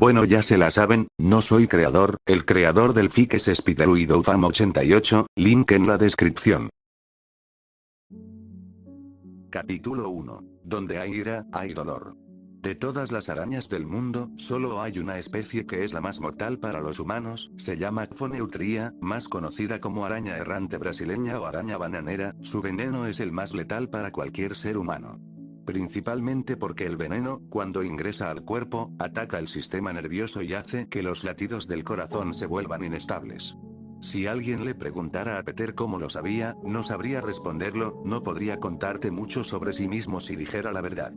Bueno, ya se la saben, no soy creador, el creador del FIC es Spideruidofam88, link en la descripción. Capítulo 1. Donde hay ira, hay dolor. De todas las arañas del mundo, solo hay una especie que es la más mortal para los humanos, se llama Cfoneutria, más conocida como araña errante brasileña o araña bananera, su veneno es el más letal para cualquier ser humano. Principalmente porque el veneno, cuando ingresa al cuerpo, ataca el sistema nervioso y hace que los latidos del corazón se vuelvan inestables. Si alguien le preguntara a Peter cómo lo sabía, no sabría responderlo, no podría contarte mucho sobre sí mismo si dijera la verdad.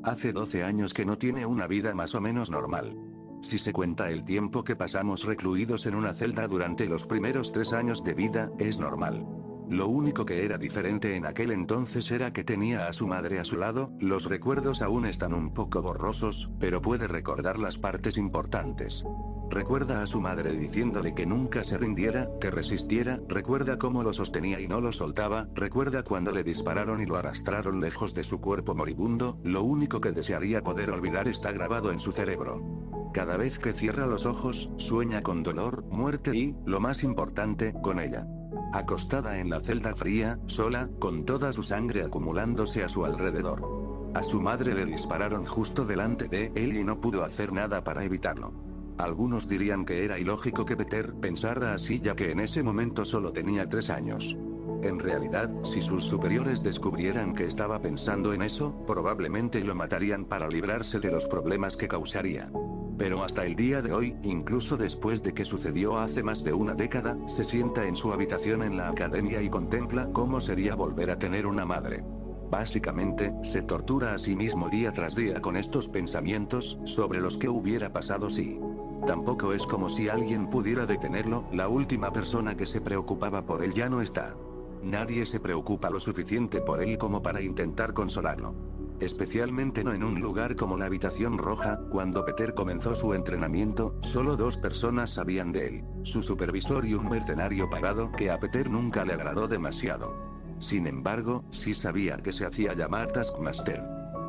Hace 12 años que no tiene una vida más o menos normal. Si se cuenta el tiempo que pasamos recluidos en una celda durante los primeros 3 años de vida, es normal. Lo único que era diferente en aquel entonces era que tenía a su madre a su lado, los recuerdos aún están un poco borrosos, pero puede recordar las partes importantes. Recuerda a su madre diciéndole que nunca se rindiera, que resistiera, recuerda cómo lo sostenía y no lo soltaba, recuerda cuando le dispararon y lo arrastraron lejos de su cuerpo moribundo, lo único que desearía poder olvidar está grabado en su cerebro. Cada vez que cierra los ojos, sueña con dolor, muerte y, lo más importante, con ella. Acostada en la celda fría, sola, con toda su sangre acumulándose a su alrededor. A su madre le dispararon justo delante de él y no pudo hacer nada para evitarlo. Algunos dirían que era ilógico que Peter pensara así ya que en ese momento solo tenía 3 años. En realidad, si sus superiores descubrieran que estaba pensando en eso, probablemente lo matarían para librarse de los problemas que causaría. Pero hasta el día de hoy, incluso después de que sucedió hace más de una década, se sienta en su habitación en la academia y contempla cómo sería volver a tener una madre. Básicamente, se tortura a sí mismo día tras día con estos pensamientos, sobre los que hubiera pasado si. Tampoco es como si alguien pudiera detenerlo, la última persona que se preocupaba por él ya no está. Nadie se preocupa lo suficiente por él como para intentar consolarlo. Especialmente no en un lugar como la habitación roja, cuando Peter comenzó su entrenamiento, solo 2 personas sabían de él, su supervisor y un mercenario pagado que a Peter nunca le agradó demasiado. Sin embargo, sí sabía que se hacía llamar Taskmaster.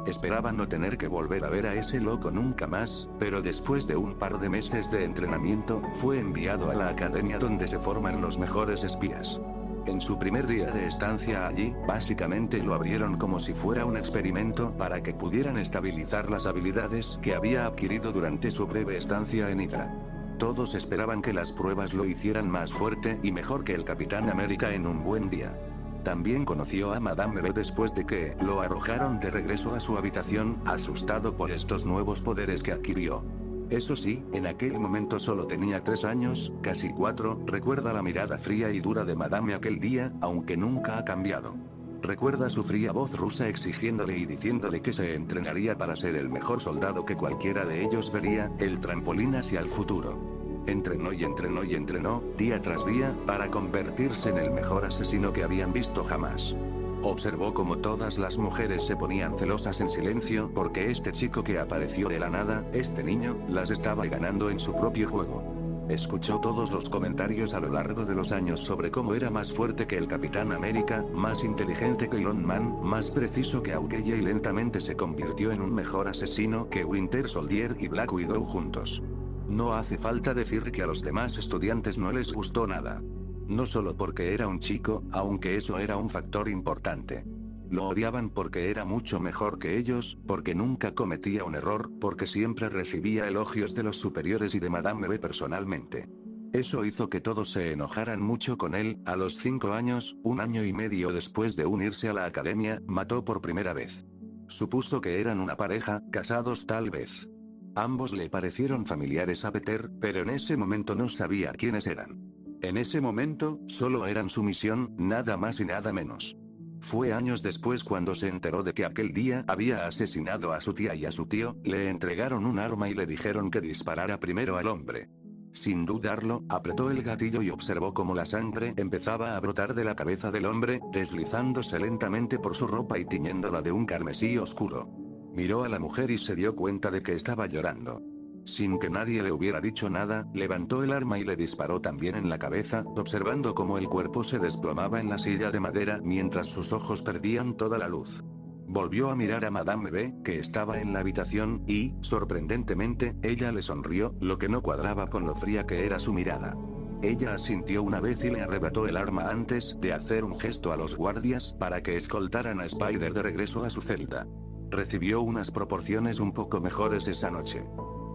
Esperaba no tener que volver a ver a ese loco nunca más, pero después de un par de meses de entrenamiento, fue enviado a la academia donde se forman los mejores espías. En su primer día de estancia allí, básicamente lo abrieron como si fuera un experimento para que pudieran estabilizar las habilidades que había adquirido durante su breve estancia en Hydra. Todos esperaban que las pruebas lo hicieran más fuerte y mejor que el Capitán América en un buen día. También conoció a Madame Web después de que lo arrojaron de regreso a su habitación, asustado por estos nuevos poderes que adquirió. Eso sí, en aquel momento solo tenía 3 años, casi 4, recuerda la mirada fría y dura de Madame aquel día, aunque nunca ha cambiado. Recuerda su fría voz rusa exigiéndole y diciéndole que se entrenaría para ser el mejor soldado que cualquiera de ellos vería, el trampolín hacia el futuro. Entrenó y entrenó y entrenó, día tras día, para convertirse en el mejor asesino que habían visto jamás. Observó cómo todas las mujeres se ponían celosas en silencio porque este chico que apareció de la nada, este niño, las estaba ganando en su propio juego. Escuchó todos los comentarios a lo largo de los años sobre cómo era más fuerte que el Capitán América, más inteligente que Iron Man, más preciso que Hawkeye y lentamente se convirtió en un mejor asesino que Winter Soldier y Black Widow juntos. No hace falta decir que a los demás estudiantes no les gustó nada. No solo porque era un chico, aunque eso era un factor importante. Lo odiaban porque era mucho mejor que ellos, porque nunca cometía un error, porque siempre recibía elogios de los superiores y de Madame B personalmente. Eso hizo que todos se enojaran mucho con él. A los 5 años, 1 año y medio después de unirse a la academia, mató por primera vez. Supuso que eran una pareja, casados tal vez. Ambos le parecieron familiares a Peter, pero en ese momento no sabía quiénes eran. En ese momento, solo eran su misión, nada más y nada menos. Fue años después cuando se enteró de que aquel día había asesinado a su tía y a su tío, le entregaron un arma y le dijeron que disparara primero al hombre. Sin dudarlo, apretó el gatillo y observó cómo la sangre empezaba a brotar de la cabeza del hombre, deslizándose lentamente por su ropa y tiñéndola de un carmesí oscuro. Miró a la mujer y se dio cuenta de que estaba llorando. Sin que nadie le hubiera dicho nada, levantó el arma y le disparó también en la cabeza, observando cómo el cuerpo se desplomaba en la silla de madera mientras sus ojos perdían toda la luz. Volvió a mirar a Madame B, que estaba en la habitación, y, sorprendentemente, ella le sonrió, lo que no cuadraba con lo fría que era su mirada. Ella asintió una vez y le arrebató el arma antes de hacer un gesto a los guardias para que escoltaran a Spider de regreso a su celda. Recibió unas proporciones un poco mejores esa noche.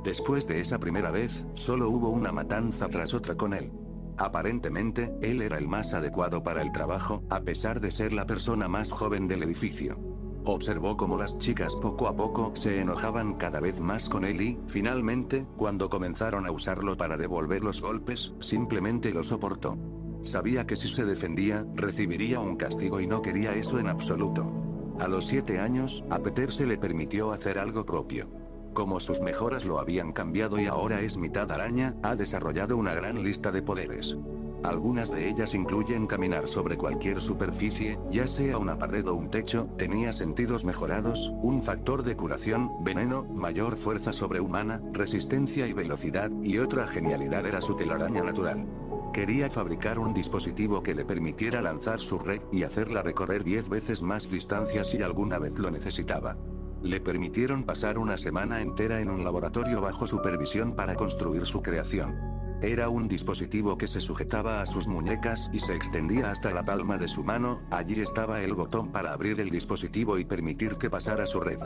Después de esa primera vez, solo hubo una matanza tras otra con él. Aparentemente, él era el más adecuado para el trabajo, a pesar de ser la persona más joven del edificio. Observó cómo las chicas poco a poco se enojaban cada vez más con él y, finalmente, cuando comenzaron a usarlo para devolver los golpes, simplemente lo soportó. Sabía que si se defendía, recibiría un castigo y no quería eso en absoluto. A los 7 años, a Peter se le permitió hacer algo propio. Como sus mejoras lo habían cambiado y ahora es mitad araña, ha desarrollado una gran lista de poderes. Algunas de ellas incluyen caminar sobre cualquier superficie, ya sea una pared o un techo, tenía sentidos mejorados, un factor de curación, veneno, mayor fuerza sobrehumana, resistencia y velocidad, y otra genialidad era su telaraña natural. Quería fabricar un dispositivo que le permitiera lanzar su red y hacerla recorrer 10 veces más distancia si alguna vez lo necesitaba. Le permitieron pasar una semana entera en un laboratorio bajo supervisión para construir su creación. Era un dispositivo que se sujetaba a sus muñecas y se extendía hasta la palma de su mano, allí estaba el botón para abrir el dispositivo y permitir que pasara su red.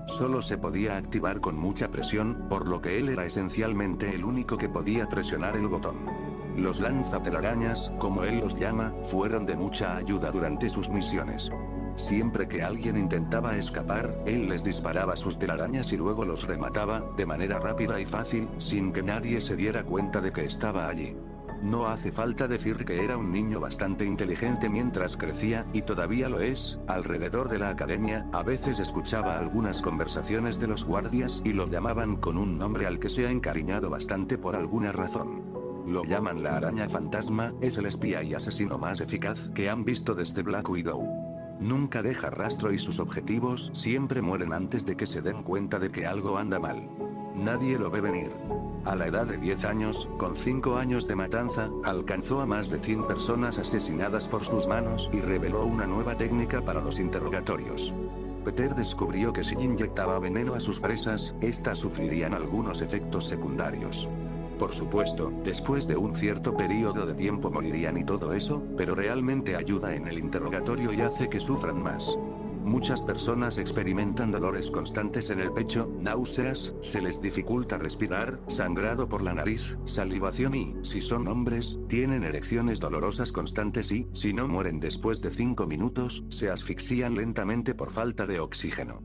Solo se podía activar con mucha presión, por lo que él era esencialmente el único que podía presionar el botón. Los lanzatelarañas, como él los llama, fueron de mucha ayuda durante sus misiones. Siempre que alguien intentaba escapar, él les disparaba sus telarañas y luego los remataba, de manera rápida y fácil, sin que nadie se diera cuenta de que estaba allí. No hace falta decir que era un niño bastante inteligente mientras crecía, y todavía lo es. Alrededor de la academia, a veces escuchaba algunas conversaciones de los guardias y lo llamaban con un nombre al que se ha encariñado bastante por alguna razón. Lo llaman la araña fantasma, es el espía y asesino más eficaz que han visto desde Black Widow. Nunca deja rastro y sus objetivos siempre mueren antes de que se den cuenta de que algo anda mal. Nadie lo ve venir. A la edad de 10 años, con 5 años de matanza, alcanzó a más de 100 personas asesinadas por sus manos y reveló una nueva técnica para los interrogatorios. Peter descubrió que si inyectaba veneno a sus presas, éstas sufrirían algunos efectos secundarios. Por supuesto, después de un cierto periodo de tiempo morirían y todo eso, pero realmente ayuda en el interrogatorio y hace que sufran más. Muchas personas experimentan dolores constantes en el pecho, náuseas, se les dificulta respirar, sangrado por la nariz, salivación y, si son hombres, tienen erecciones dolorosas constantes y, si no mueren después de 5 minutos, se asfixian lentamente por falta de oxígeno.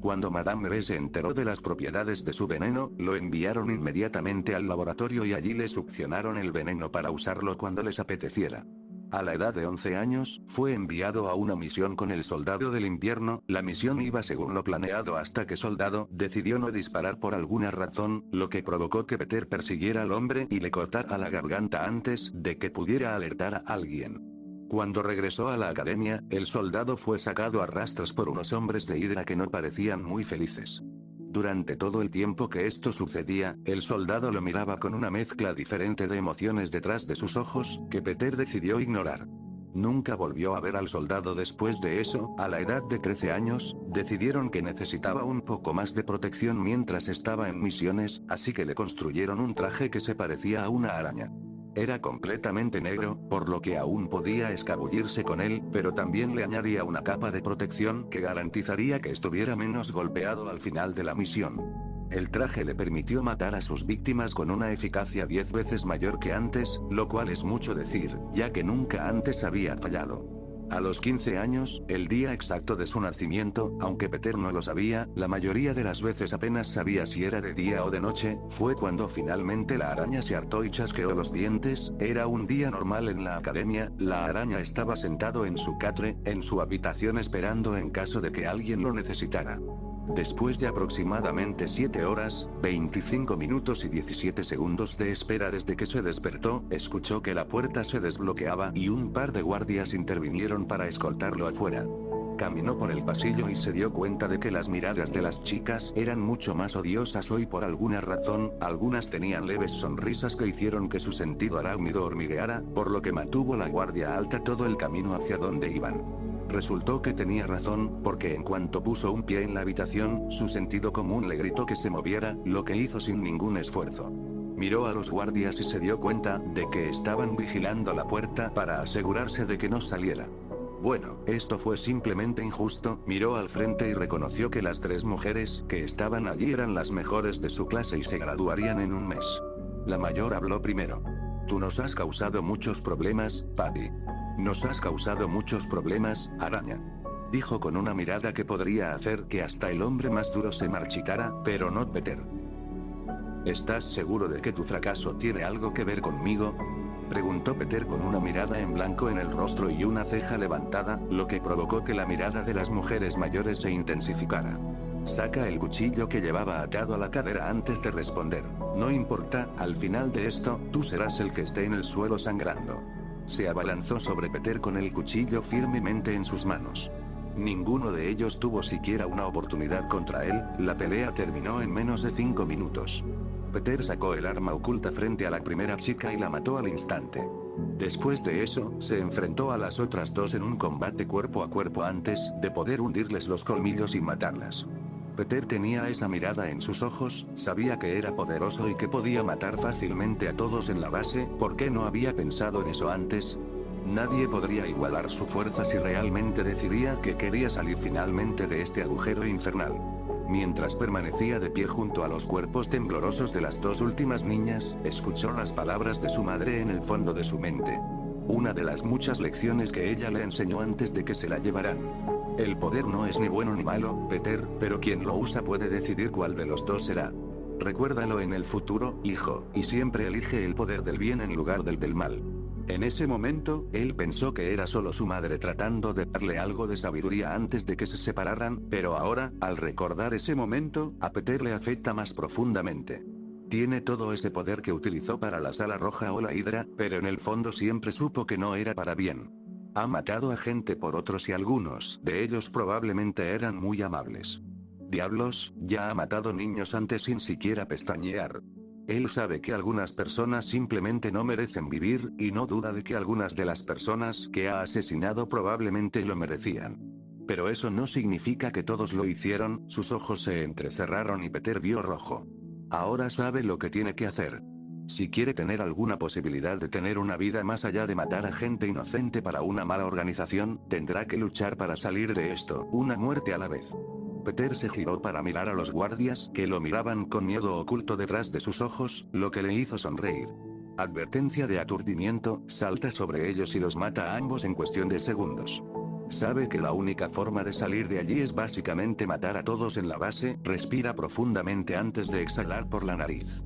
Cuando Madame B se enteró de las propiedades de su veneno, lo enviaron inmediatamente al laboratorio y allí le succionaron el veneno para usarlo cuando les apeteciera. A la edad de 11 años, fue enviado a una misión con el Soldado del Invierno. La misión iba según lo planeado hasta que Soldado decidió no disparar por alguna razón, lo que provocó que Peter persiguiera al hombre y le cortara la garganta antes de que pudiera alertar a alguien. Cuando regresó a la academia, el soldado fue sacado a rastras por unos hombres de Hydra que no parecían muy felices. Durante todo el tiempo que esto sucedía, el soldado lo miraba con una mezcla diferente de emociones detrás de sus ojos, que Peter decidió ignorar. Nunca volvió a ver al soldado después de eso. A la edad de 13 años, decidieron que necesitaba un poco más de protección mientras estaba en misiones, así que le construyeron un traje que se parecía a una araña. Era completamente negro, por lo que aún podía escabullirse con él, pero también le añadía una capa de protección que garantizaría que estuviera menos golpeado al final de la misión. El traje le permitió matar a sus víctimas con una eficacia 10 veces mayor que antes, lo cual es mucho decir, ya que nunca antes había fallado. A los 15 años, el día exacto de su nacimiento, aunque Peter no lo sabía, la mayoría de las veces apenas sabía si era de día o de noche, fue cuando finalmente la araña se hartó y chasqueó los dientes. Era un día normal en la academia, la araña estaba sentado en su catre, en su habitación esperando en caso de que alguien lo necesitara. Después de aproximadamente 7 horas, 25 minutos y 17 segundos de espera desde que se despertó, escuchó que la puerta se desbloqueaba y un par de guardias intervinieron para escoltarlo afuera. Caminó por el pasillo y se dio cuenta de que las miradas de las chicas eran mucho más odiosas hoy por alguna razón. Algunas tenían leves sonrisas que hicieron que su sentido arácnido hormigueara, por lo que mantuvo la guardia alta todo el camino hacia donde iban. Resultó que tenía razón, porque en cuanto puso un pie en la habitación, su sentido común le gritó que se moviera, lo que hizo sin ningún esfuerzo. Miró a los guardias y se dio cuenta de que estaban vigilando la puerta para asegurarse de que no saliera. Bueno, esto fue simplemente injusto. Miró al frente y reconoció que las 3 mujeres que estaban allí eran las mejores de su clase y se graduarían en un mes. La mayor habló primero. Tú nos has causado muchos problemas, Patty. Nos has causado muchos problemas, araña. Dijo con una mirada que podría hacer que hasta el hombre más duro se marchitara, pero no Peter. ¿Estás seguro de que tu fracaso tiene algo que ver conmigo? Preguntó Peter con una mirada en blanco en el rostro y una ceja levantada, lo que provocó que la mirada de las mujeres mayores se intensificara. Saca el cuchillo que llevaba atado a la cadera antes de responder. No importa, al final de esto, tú serás el que esté en el suelo sangrando. Se abalanzó sobre Peter con el cuchillo firmemente en sus manos. Ninguno de ellos tuvo siquiera una oportunidad contra él. La pelea terminó en menos de 5 minutos. Peter sacó el arma oculta frente a la primera chica y la mató al instante. Después de eso, se enfrentó a las otras 2 en un combate cuerpo a cuerpo antes de poder hundirles los colmillos y matarlas. Peter tenía esa mirada en sus ojos, sabía que era poderoso y que podía matar fácilmente a todos en la base. ¿Por qué no había pensado en eso antes? Nadie podría igualar su fuerza si realmente decidía que quería salir finalmente de este agujero infernal. Mientras permanecía de pie junto a los cuerpos temblorosos de las 2 últimas niñas, escuchó las palabras de su madre en el fondo de su mente. Una de las muchas lecciones que ella le enseñó antes de que se la llevaran. El poder no es ni bueno ni malo, Peter, pero quien lo usa puede decidir cuál de los 2 será. Recuérdalo en el futuro, hijo, y siempre elige el poder del bien en lugar del mal. En ese momento, él pensó que era solo su madre tratando de darle algo de sabiduría antes de que se separaran, pero ahora, al recordar ese momento, a Peter le afecta más profundamente. Tiene todo ese poder que utilizó para la Sala Roja o la Hidra, pero en el fondo siempre supo que no era para bien. Ha matado a gente por otros y algunos de ellos probablemente eran muy amables. Diablos, ya ha matado niños antes sin siquiera pestañear. Él sabe que algunas personas simplemente no merecen vivir, y no duda de que algunas de las personas que ha asesinado probablemente lo merecían. Pero eso no significa que todos lo hicieron. Sus ojos se entrecerraron y Peter vio rojo. Ahora sabe lo que tiene que hacer. Si quiere tener alguna posibilidad de tener una vida más allá de matar a gente inocente para una mala organización, tendrá que luchar para salir de esto, una muerte a la vez. Peter se giró para mirar a los guardias, que lo miraban con miedo oculto detrás de sus ojos, lo que le hizo sonreír. Advertencia de aturdimiento, salta sobre ellos y los mata a ambos en cuestión de segundos. Sabe que la única forma de salir de allí es básicamente matar a todos en la base. Respira profundamente antes de exhalar por la nariz.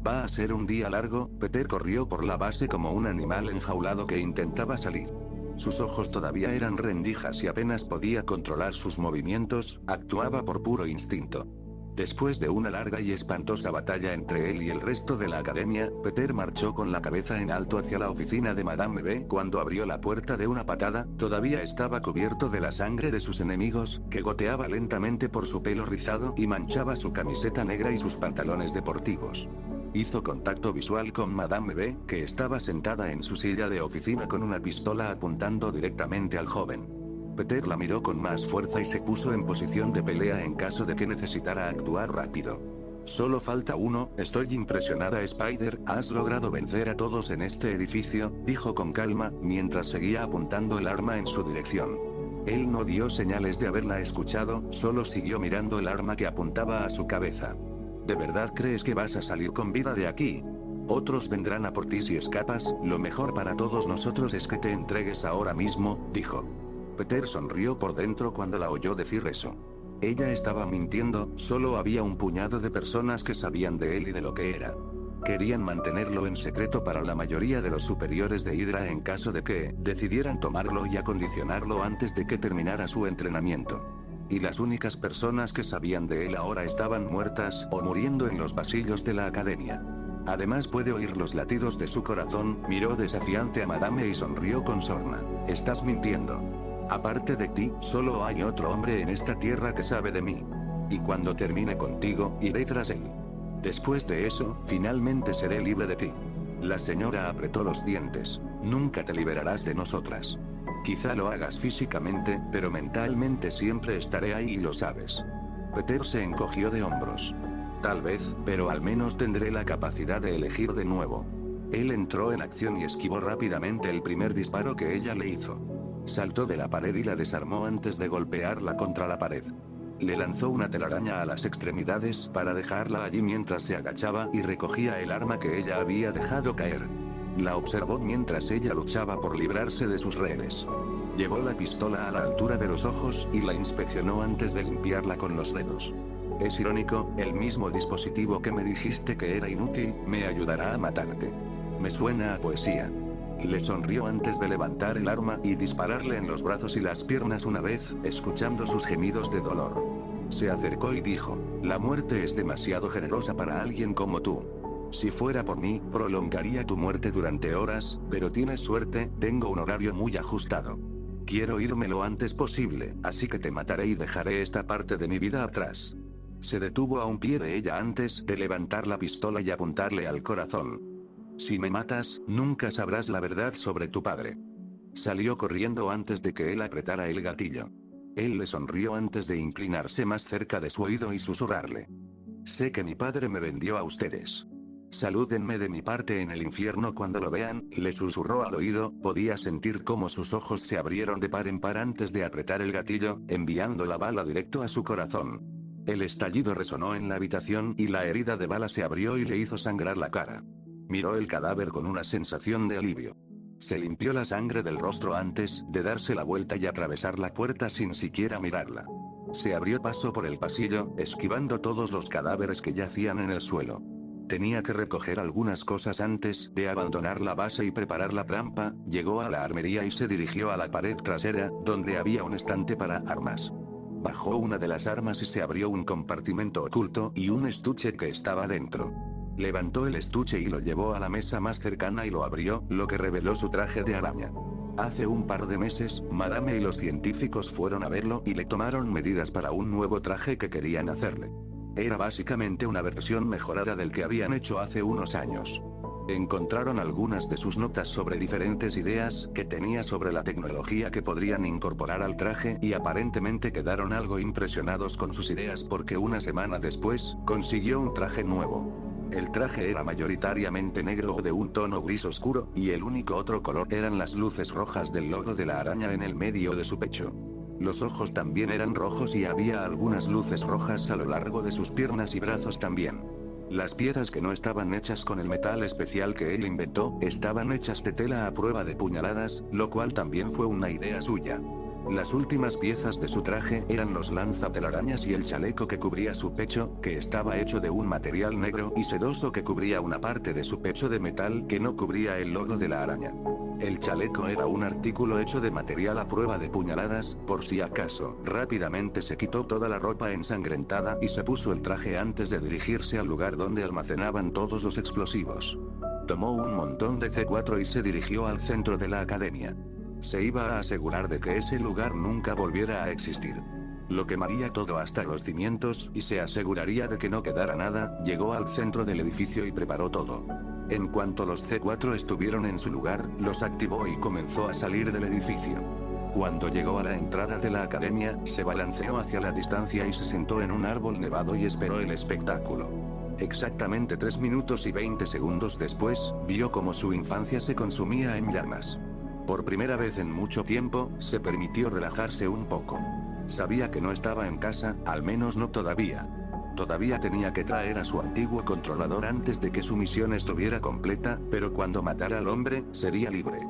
Va a ser un día largo. Peter corrió por la base como un animal enjaulado que intentaba salir. Sus ojos todavía eran rendijas y apenas podía controlar sus movimientos, actuaba por puro instinto. Después de una larga y espantosa batalla entre él y el resto de la academia, Peter marchó con la cabeza en alto hacia la oficina de Madame B. Cuando abrió la puerta de una patada, todavía estaba cubierto de la sangre de sus enemigos, que goteaba lentamente por su pelo rizado y manchaba su camiseta negra y sus pantalones deportivos. Hizo contacto visual con Madame B, que estaba sentada en su silla de oficina con una pistola apuntando directamente al joven. Peter la miró con más fuerza y se puso en posición de pelea en caso de que necesitara actuar rápido. Solo falta uno. Estoy impresionada, Spider, has logrado vencer a todos en este edificio, dijo con calma, mientras seguía apuntando el arma en su dirección. Él no dio señales de haberla escuchado, solo siguió mirando el arma que apuntaba a su cabeza. ¿De verdad crees que vas a salir con vida de aquí? Otros vendrán a por ti si escapas. Lo mejor para todos nosotros es que te entregues ahora mismo, dijo. Peter sonrió por dentro cuando la oyó decir eso. Ella estaba mintiendo, solo había un puñado de personas que sabían de él y de lo que era. Querían mantenerlo en secreto para la mayoría de los superiores de Hydra en caso de que decidieran tomarlo y acondicionarlo antes de que terminara su entrenamiento. Y las únicas personas que sabían de él ahora estaban muertas o muriendo en los pasillos de la academia. Además puede oír los latidos de su corazón. Miró desafiante a Madame y sonrió con sorna. Estás mintiendo. Aparte de ti, solo hay otro hombre en esta tierra que sabe de mí. Y cuando termine contigo, iré tras él. Después de eso, finalmente seré libre de ti. La señora apretó los dientes. Nunca te liberarás de nosotras. Quizá lo hagas físicamente, pero mentalmente siempre estaré ahí y lo sabes. Peter se encogió de hombros. Tal vez, pero al menos tendré la capacidad de elegir de nuevo. Él entró en acción y esquivó rápidamente el primer disparo que ella le hizo. Saltó de la pared y la desarmó antes de golpearla contra la pared. Le lanzó una telaraña a las extremidades para dejarla allí mientras se agachaba y recogía el arma que ella había dejado caer. La observó mientras ella luchaba por librarse de sus redes. Llevó la pistola a la altura de los ojos y la inspeccionó antes de limpiarla con los dedos. Es irónico, el mismo dispositivo que me dijiste que era inútil, me ayudará a matarte. Me suena a poesía. Le sonrió antes de levantar el arma y dispararle en los brazos y las piernas una vez, escuchando sus gemidos de dolor. Se acercó y dijo, la muerte es demasiado generosa para alguien como tú. Si fuera por mí, prolongaría tu muerte durante horas, pero tienes suerte, tengo un horario muy ajustado. Quiero irme lo antes posible, así que te mataré y dejaré esta parte de mi vida atrás. Se detuvo a un pie de ella antes de levantar la pistola y apuntarle al corazón. Si me matas, nunca sabrás la verdad sobre tu padre. Salió corriendo antes de que él apretara el gatillo. Él le sonrió antes de inclinarse más cerca de su oído y susurrarle. Sé que mi padre me vendió a ustedes. Salúdenme de mi parte en el infierno cuando lo vean, le susurró al oído, podía sentir cómo sus ojos se abrieron de par en par antes de apretar el gatillo, enviando la bala directo a su corazón. El estallido resonó en la habitación y la herida de bala se abrió y le hizo sangrar la cara. Miró el cadáver con una sensación de alivio. Se limpió la sangre del rostro antes de darse la vuelta y atravesar la puerta sin siquiera mirarla. Se abrió paso por el pasillo, esquivando todos los cadáveres que yacían en el suelo. Tenía que recoger algunas cosas antes de abandonar la base y preparar la trampa. Llegó a la armería y se dirigió a la pared trasera, donde había un estante para armas. Bajó una de las armas y se abrió un compartimento oculto y un estuche que estaba dentro. Levantó el estuche y lo llevó a la mesa más cercana y lo abrió, lo que reveló su traje de araña. Hace un par de meses, Madame y los científicos fueron a verlo y le tomaron medidas para un nuevo traje que querían hacerle. Era básicamente una versión mejorada del que habían hecho hace unos años. Encontraron algunas de sus notas sobre diferentes ideas que tenía sobre la tecnología que podrían incorporar al traje y aparentemente quedaron algo impresionados con sus ideas porque una semana después, consiguió un traje nuevo. El traje era mayoritariamente negro o de un tono gris oscuro, y el único otro color eran las luces rojas del logo de la araña en el medio de su pecho. Los ojos también eran rojos y había algunas luces rojas a lo largo de sus piernas y brazos también. Las piezas que no estaban hechas con el metal especial que él inventó, estaban hechas de tela a prueba de puñaladas, lo cual también fue una idea suya. Las últimas piezas de su traje eran los lanzatelarañas y el chaleco que cubría su pecho, que estaba hecho de un material negro y sedoso que cubría una parte de su pecho de metal que no cubría el logo de la araña. El chaleco era un artículo hecho de material a prueba de puñaladas, por si acaso. Rápidamente se quitó toda la ropa ensangrentada y se puso el traje antes de dirigirse al lugar donde almacenaban todos los explosivos. Tomó un montón de C4 y se dirigió al centro de la academia. Se iba a asegurar de que ese lugar nunca volviera a existir. Lo quemaría todo hasta los cimientos y se aseguraría de que no quedara nada. Llegó al centro del edificio y preparó todo. En cuanto los C4 estuvieron en su lugar, los activó y comenzó a salir del edificio. Cuando llegó a la entrada de la academia, se balanceó hacia la distancia y se sentó en un árbol nevado y esperó el espectáculo. Exactamente 3 minutos y 20 segundos después, vio como su infancia se consumía en llamas. Por primera vez en mucho tiempo, se permitió relajarse un poco. Sabía que no estaba en casa, al menos no todavía. Todavía tenía que traer a su antiguo controlador antes de que su misión estuviera completa, pero cuando matara al hombre, sería libre.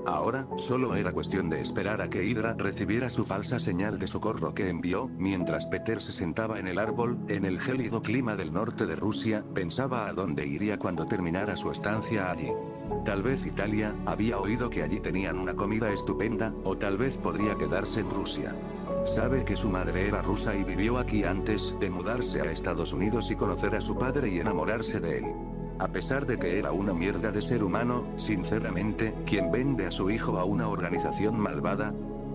Ahora, solo era cuestión de esperar a que Hydra recibiera su falsa señal de socorro que envió. Mientras Peter se sentaba en el árbol, en el gélido clima del norte de Rusia, pensaba a dónde iría cuando terminara su estancia allí. Tal vez Italia, había oído que allí tenían una comida estupenda, o tal vez podría quedarse en Rusia. Sabe que su madre era rusa y vivió aquí antes de mudarse a Estados Unidos y conocer a su padre y enamorarse de él. A pesar de que era una mierda de ser humano, sinceramente, quien vende a su hijo a una organización malvada.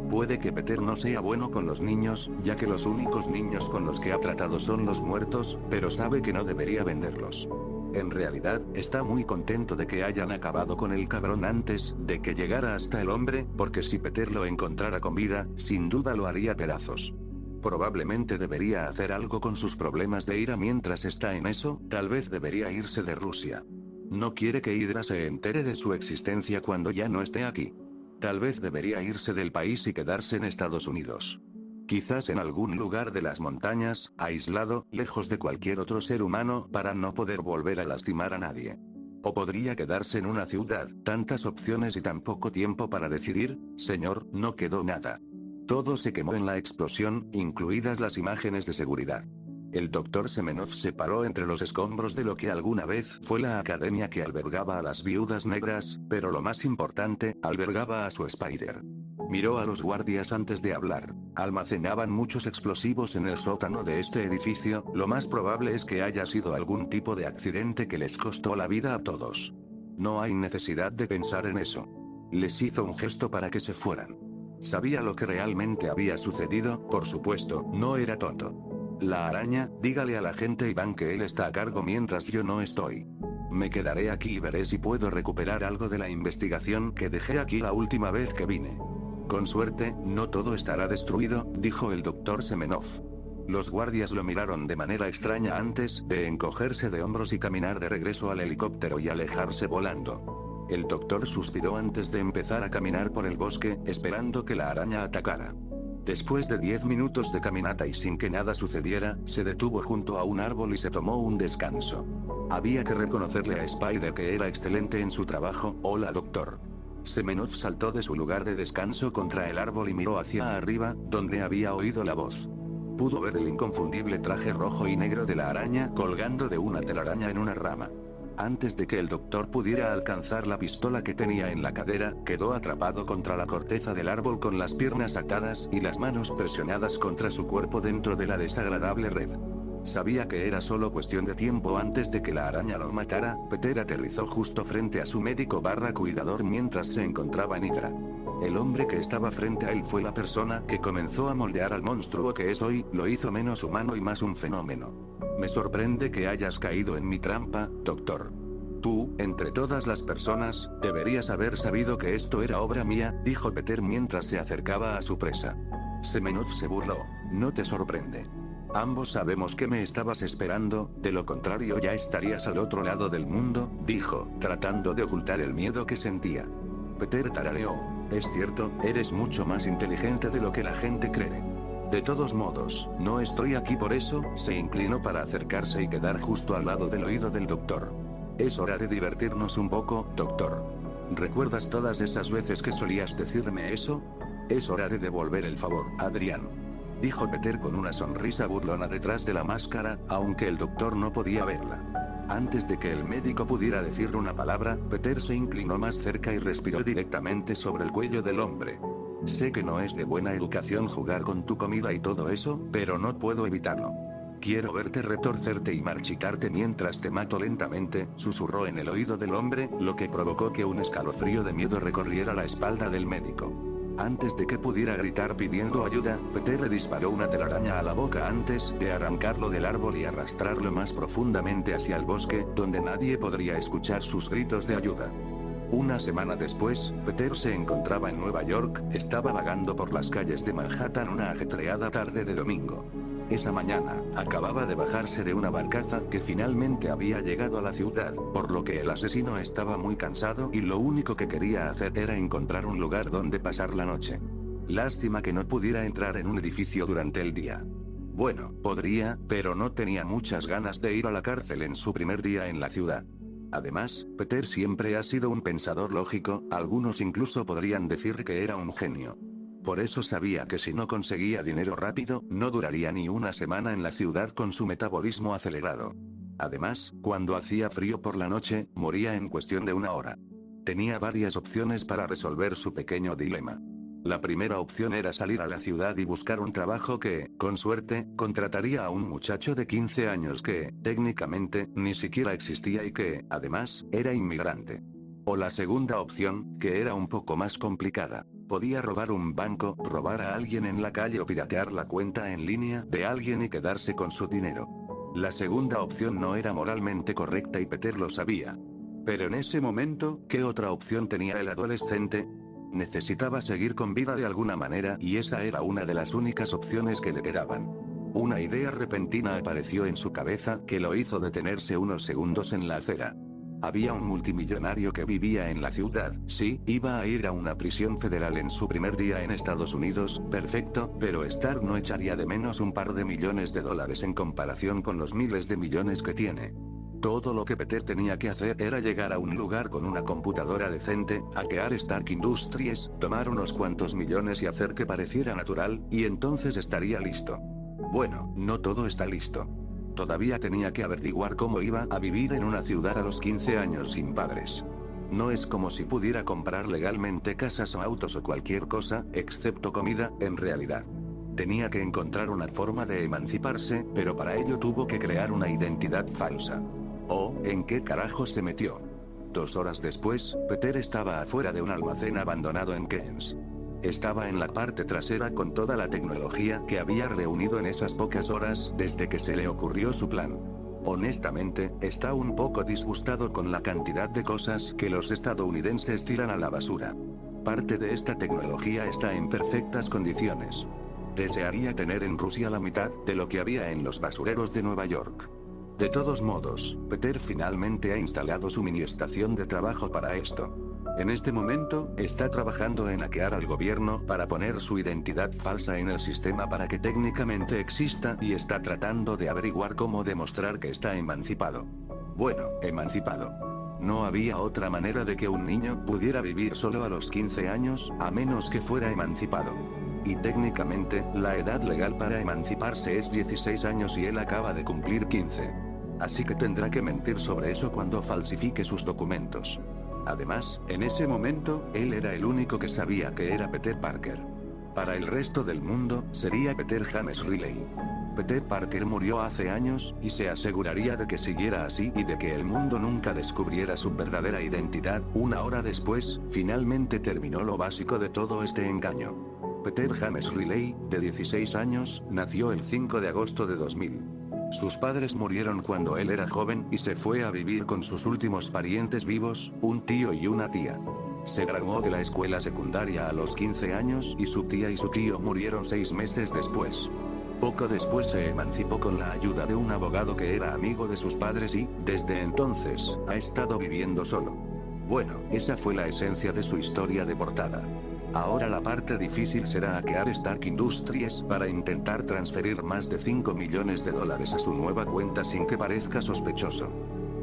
Puede que Peter no sea bueno con los niños, ya que los únicos niños con los que ha tratado son los muertos, pero sabe que no debería venderlos. En realidad, está muy contento de que hayan acabado con el cabrón antes de que llegara hasta el hombre, porque si Peter lo encontrara con vida, sin duda lo haría pedazos. Probablemente debería hacer algo con sus problemas de ira mientras está en eso, tal vez debería irse de Rusia. No quiere que Hydra se entere de su existencia cuando ya no esté aquí. Tal vez debería irse del país y quedarse en Estados Unidos. Quizás en algún lugar de las montañas, aislado, lejos de cualquier otro ser humano, para no poder volver a lastimar a nadie. O podría quedarse en una ciudad, tantas opciones y tan poco tiempo para decidir. Señor, no quedó nada. Todo se quemó en la explosión, incluidas las imágenes de seguridad. El Dr. Semenov se paró entre los escombros de lo que alguna vez fue la academia que albergaba a las viudas negras, pero lo más importante, albergaba a su Spider. Miró a los guardias antes de hablar. Almacenaban muchos explosivos en el sótano de este edificio, lo más probable es que haya sido algún tipo de accidente que les costó la vida a todos. No hay necesidad de pensar en eso. Les hizo un gesto para que se fueran. Sabía lo que realmente había sucedido, por supuesto, no era tonto. La araña, dígale a la gente Iván que él está a cargo mientras yo no estoy. Me quedaré aquí y veré si puedo recuperar algo de la investigación que dejé aquí la última vez que vine. Con suerte, no todo estará destruido, dijo el Dr. Semenov. Los guardias lo miraron de manera extraña antes de encogerse de hombros y caminar de regreso al helicóptero y alejarse volando. El doctor suspiró antes de empezar a caminar por el bosque, esperando que la araña atacara. Después de 10 minutos de caminata y sin que nada sucediera, se detuvo junto a un árbol y se tomó un descanso. Había que reconocerle a Spider que era excelente en su trabajo. Hola, doctor. Semenov saltó de su lugar de descanso contra el árbol y miró hacia arriba, donde había oído la voz. Pudo ver el inconfundible traje rojo y negro de la araña colgando de una telaraña en una rama. Antes de que el doctor pudiera alcanzar la pistola que tenía en la cadera, quedó atrapado contra la corteza del árbol con las piernas atadas y las manos presionadas contra su cuerpo dentro de la desagradable red. Sabía que era solo cuestión de tiempo antes de que la araña lo matara. Peter aterrizó justo frente a su médico/cuidador mientras se encontraba en Hydra. El hombre que estaba frente a él fue la persona que comenzó a moldear al monstruo que es hoy, lo hizo menos humano y más un fenómeno. Me sorprende que hayas caído en mi trampa, doctor. Tú, entre todas las personas, deberías haber sabido que esto era obra mía, dijo Peter mientras se acercaba a su presa. Semenov se burló. No te sorprende. Ambos sabemos que me estabas esperando, de lo contrario ya estarías al otro lado del mundo, dijo, tratando de ocultar el miedo que sentía. Peter tarareó. Es cierto, eres mucho más inteligente de lo que la gente cree. De todos modos, no estoy aquí por eso. Se inclinó para acercarse y quedar justo al lado del oído del doctor. Es hora de divertirnos un poco, doctor. ¿Recuerdas todas esas veces que solías decirme eso? Es hora de devolver el favor, Adrián. Dijo Peter con una sonrisa burlona detrás de la máscara, aunque el doctor no podía verla. Antes de que el médico pudiera decir una palabra, Peter se inclinó más cerca y respiró directamente sobre el cuello del hombre. Sé que no es de buena educación jugar con tu comida y todo eso, pero no puedo evitarlo. Quiero verte retorcerte y marchitarte mientras te mato lentamente, susurró en el oído del hombre, lo que provocó que un escalofrío de miedo recorriera la espalda del médico. Antes de que pudiera gritar pidiendo ayuda, Peter le disparó una telaraña a la boca antes de arrancarlo del árbol y arrastrarlo más profundamente hacia el bosque, donde nadie podría escuchar sus gritos de ayuda. Una semana después, Peter se encontraba en Nueva York, estaba vagando por las calles de Manhattan una ajetreada tarde de domingo. Esa mañana, acababa de bajarse de una barcaza que finalmente había llegado a la ciudad, por lo que el asesino estaba muy cansado y lo único que quería hacer era encontrar un lugar donde pasar la noche. Lástima que no pudiera entrar en un edificio durante el día. Bueno, podría, pero no tenía muchas ganas de ir a la cárcel en su primer día en la ciudad. Además, Peter siempre ha sido un pensador lógico, algunos incluso podrían decir que era un genio. Por eso sabía que si no conseguía dinero rápido, no duraría ni una semana en la ciudad con su metabolismo acelerado. Además, cuando hacía frío por la noche, moría en cuestión de una hora. Tenía varias opciones para resolver su pequeño dilema. La primera opción era salir a la ciudad y buscar un trabajo que, con suerte, contrataría a un muchacho de 15 años que, técnicamente, ni siquiera existía y que, además, era inmigrante. O la segunda opción, que era un poco más complicada. Podía robar un banco, robar a alguien en la calle o piratear la cuenta en línea de alguien y quedarse con su dinero. La segunda opción no era moralmente correcta y Peter lo sabía. Pero en ese momento, ¿qué otra opción tenía el adolescente? Necesitaba seguir con vida de alguna manera y esa era una de las únicas opciones que le quedaban. Una idea repentina apareció en su cabeza que lo hizo detenerse unos segundos en la acera. Había un multimillonario que vivía en la ciudad, sí, iba a ir a una prisión federal en su primer día en Estados Unidos, perfecto, pero Stark no echaría de menos un par de millones de dólares en comparación con los miles de millones que tiene. Todo lo que Peter tenía que hacer era llegar a un lugar con una computadora decente, hackear Stark Industries, tomar unos cuantos millones y hacer que pareciera natural, y entonces estaría listo. Bueno, no todo está listo. Todavía tenía que averiguar cómo iba a vivir en una ciudad a los 15 años sin padres. No es como si pudiera comprar legalmente casas o autos o cualquier cosa, excepto comida, en realidad. Tenía que encontrar una forma de emanciparse, pero para ello tuvo que crear una identidad falsa. Oh, ¿en qué carajo se metió? 2 horas después, Peter estaba afuera de un almacén abandonado en Keynes. Estaba en la parte trasera con toda la tecnología que había reunido en esas pocas horas desde que se le ocurrió su plan. Honestamente, está un poco disgustado con la cantidad de cosas que los estadounidenses tiran a la basura. Parte de esta tecnología está en perfectas condiciones. Desearía tener en Rusia la mitad de lo que había en los basureros de Nueva York. De todos modos, Peter finalmente ha instalado su mini estación de trabajo para esto. En este momento, está trabajando en hackear al gobierno para poner su identidad falsa en el sistema para que técnicamente exista y está tratando de averiguar cómo demostrar que está emancipado. Bueno, emancipado. No había otra manera de que un niño pudiera vivir solo a los 15 años, a menos que fuera emancipado. Y técnicamente, la edad legal para emanciparse es 16 años y él acaba de cumplir 15. Así que tendrá que mentir sobre eso cuando falsifique sus documentos. Además, en ese momento, él era el único que sabía que era Peter Parker. Para el resto del mundo, sería Peter James Riley. Peter Parker murió hace años, y se aseguraría de que siguiera así y de que el mundo nunca descubriera su verdadera identidad. 1 hora después, finalmente terminó lo básico de todo este engaño. Peter James Riley, de 16 años, nació el 5 de agosto de 2000. Sus padres murieron cuando él era joven y se fue a vivir con sus últimos parientes vivos, un tío y una tía. Se graduó de la escuela secundaria a los 15 años y su tía y su tío murieron 6 meses después. Poco después se emancipó con la ayuda de un abogado que era amigo de sus padres y, desde entonces, ha estado viviendo solo. Bueno, esa fue la esencia de su historia de portada. Ahora la parte difícil será hackear Stark Industries para intentar transferir más de 5 millones de dólares a su nueva cuenta sin que parezca sospechoso.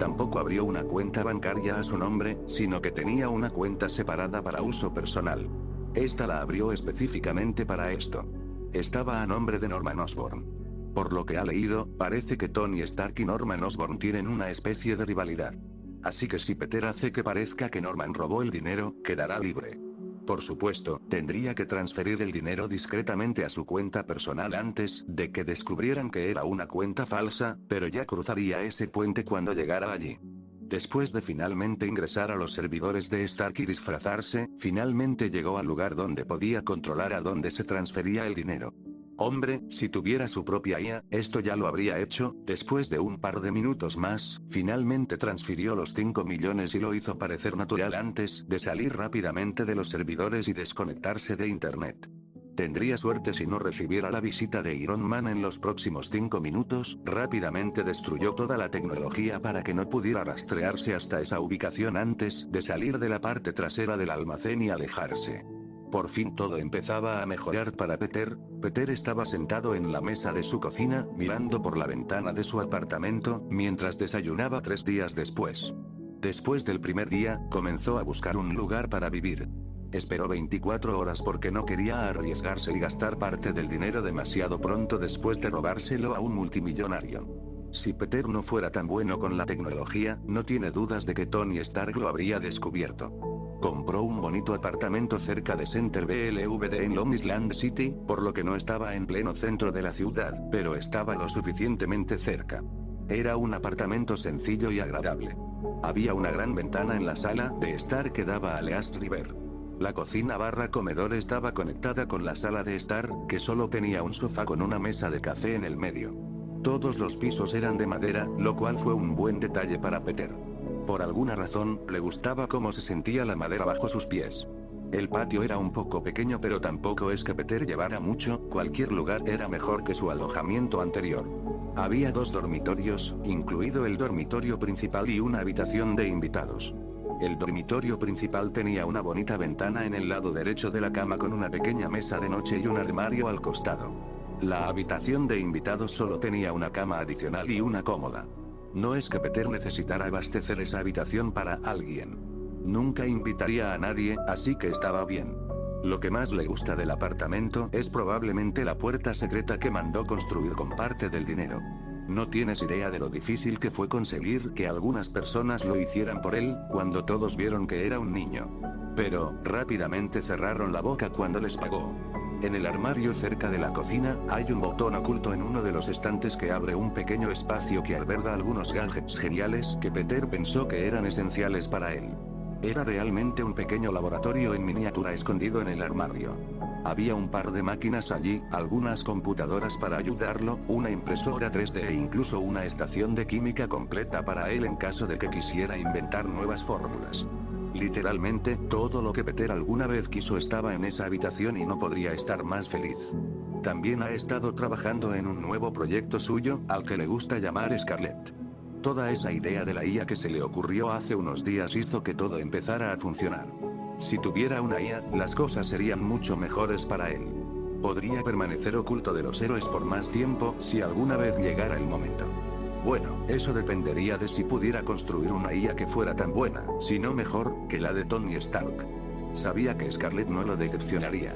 Tampoco abrió una cuenta bancaria a su nombre, sino que tenía una cuenta separada para uso personal. Esta la abrió específicamente para esto. Estaba a nombre de Norman Osborn. Por lo que ha leído, parece que Tony Stark y Norman Osborn tienen una especie de rivalidad. Así que si Peter hace que parezca que Norman robó el dinero, quedará libre. Por supuesto, tendría que transferir el dinero discretamente a su cuenta personal antes de que descubrieran que era una cuenta falsa, pero ya cruzaría ese puente cuando llegara allí. Después de finalmente ingresar a los servidores de Stark y disfrazarse, finalmente llegó al lugar donde podía controlar a dónde se transfería el dinero. Hombre, si tuviera su propia IA, esto ya lo habría hecho. Después de un par de minutos más, finalmente transfirió los 5 millones y lo hizo parecer natural antes de salir rápidamente de los servidores y desconectarse de internet. Tendría suerte si no recibiera la visita de Iron Man en los próximos 5 minutos. Rápidamente destruyó toda la tecnología para que no pudiera rastrearse hasta esa ubicación antes de salir de la parte trasera del almacén y alejarse. Por fin todo empezaba a mejorar para Peter. Peter estaba sentado en la mesa de su cocina, mirando por la ventana de su apartamento, mientras desayunaba 3 días después. Después del primer día, comenzó a buscar un lugar para vivir. Esperó 24 horas porque no quería arriesgarse y gastar parte del dinero demasiado pronto después de robárselo a un multimillonario. Si Peter no fuera tan bueno con la tecnología, no tiene dudas de que Tony Stark lo habría descubierto. Compró un bonito apartamento cerca de Center BLVD en Long Island City, por lo que no estaba en pleno centro de la ciudad, pero estaba lo suficientemente cerca. Era un apartamento sencillo y agradable. Había una gran ventana en la sala de estar que daba al East River. La cocina/comedor estaba conectada con la sala de estar, que solo tenía un sofá con una mesa de café en el medio. Todos los pisos eran de madera, lo cual fue un buen detalle para Peter. Por alguna razón, le gustaba cómo se sentía la madera bajo sus pies. El patio era un poco pequeño, pero tampoco es que Peter llevara mucho, cualquier lugar era mejor que su alojamiento anterior. Había 2 dormitorios, incluido el dormitorio principal y una habitación de invitados. El dormitorio principal tenía una bonita ventana en el lado derecho de la cama con una pequeña mesa de noche y un armario al costado. La habitación de invitados solo tenía una cama adicional y una cómoda. No es que Peter necesitara abastecer esa habitación para alguien. Nunca invitaría a nadie, así que estaba bien. Lo que más le gusta del apartamento es probablemente la puerta secreta que mandó construir con parte del dinero. No tienes idea de lo difícil que fue conseguir que algunas personas lo hicieran por él, cuando todos vieron que era un niño. Pero, rápidamente cerraron la boca cuando les pagó. En el armario cerca de la cocina, hay un botón oculto en uno de los estantes que abre un pequeño espacio que alberga algunos gadgets geniales que Peter pensó que eran esenciales para él. Era realmente un pequeño laboratorio en miniatura escondido en el armario. Había un par de máquinas allí, algunas computadoras para ayudarlo, una impresora 3D e incluso una estación de química completa para él en caso de que quisiera inventar nuevas fórmulas. Literalmente, todo lo que Peter alguna vez quiso estaba en esa habitación y no podría estar más feliz. También ha estado trabajando en un nuevo proyecto suyo, al que le gusta llamar Scarlett. Toda esa idea de la IA que se le ocurrió hace unos días hizo que todo empezara a funcionar. Si tuviera una IA, las cosas serían mucho mejores para él. Podría permanecer oculto de los héroes por más tiempo si alguna vez llegara el momento. Bueno, eso dependería de si pudiera construir una IA que fuera tan buena, si no mejor, que la de Tony Stark. Sabía que Scarlett no lo decepcionaría.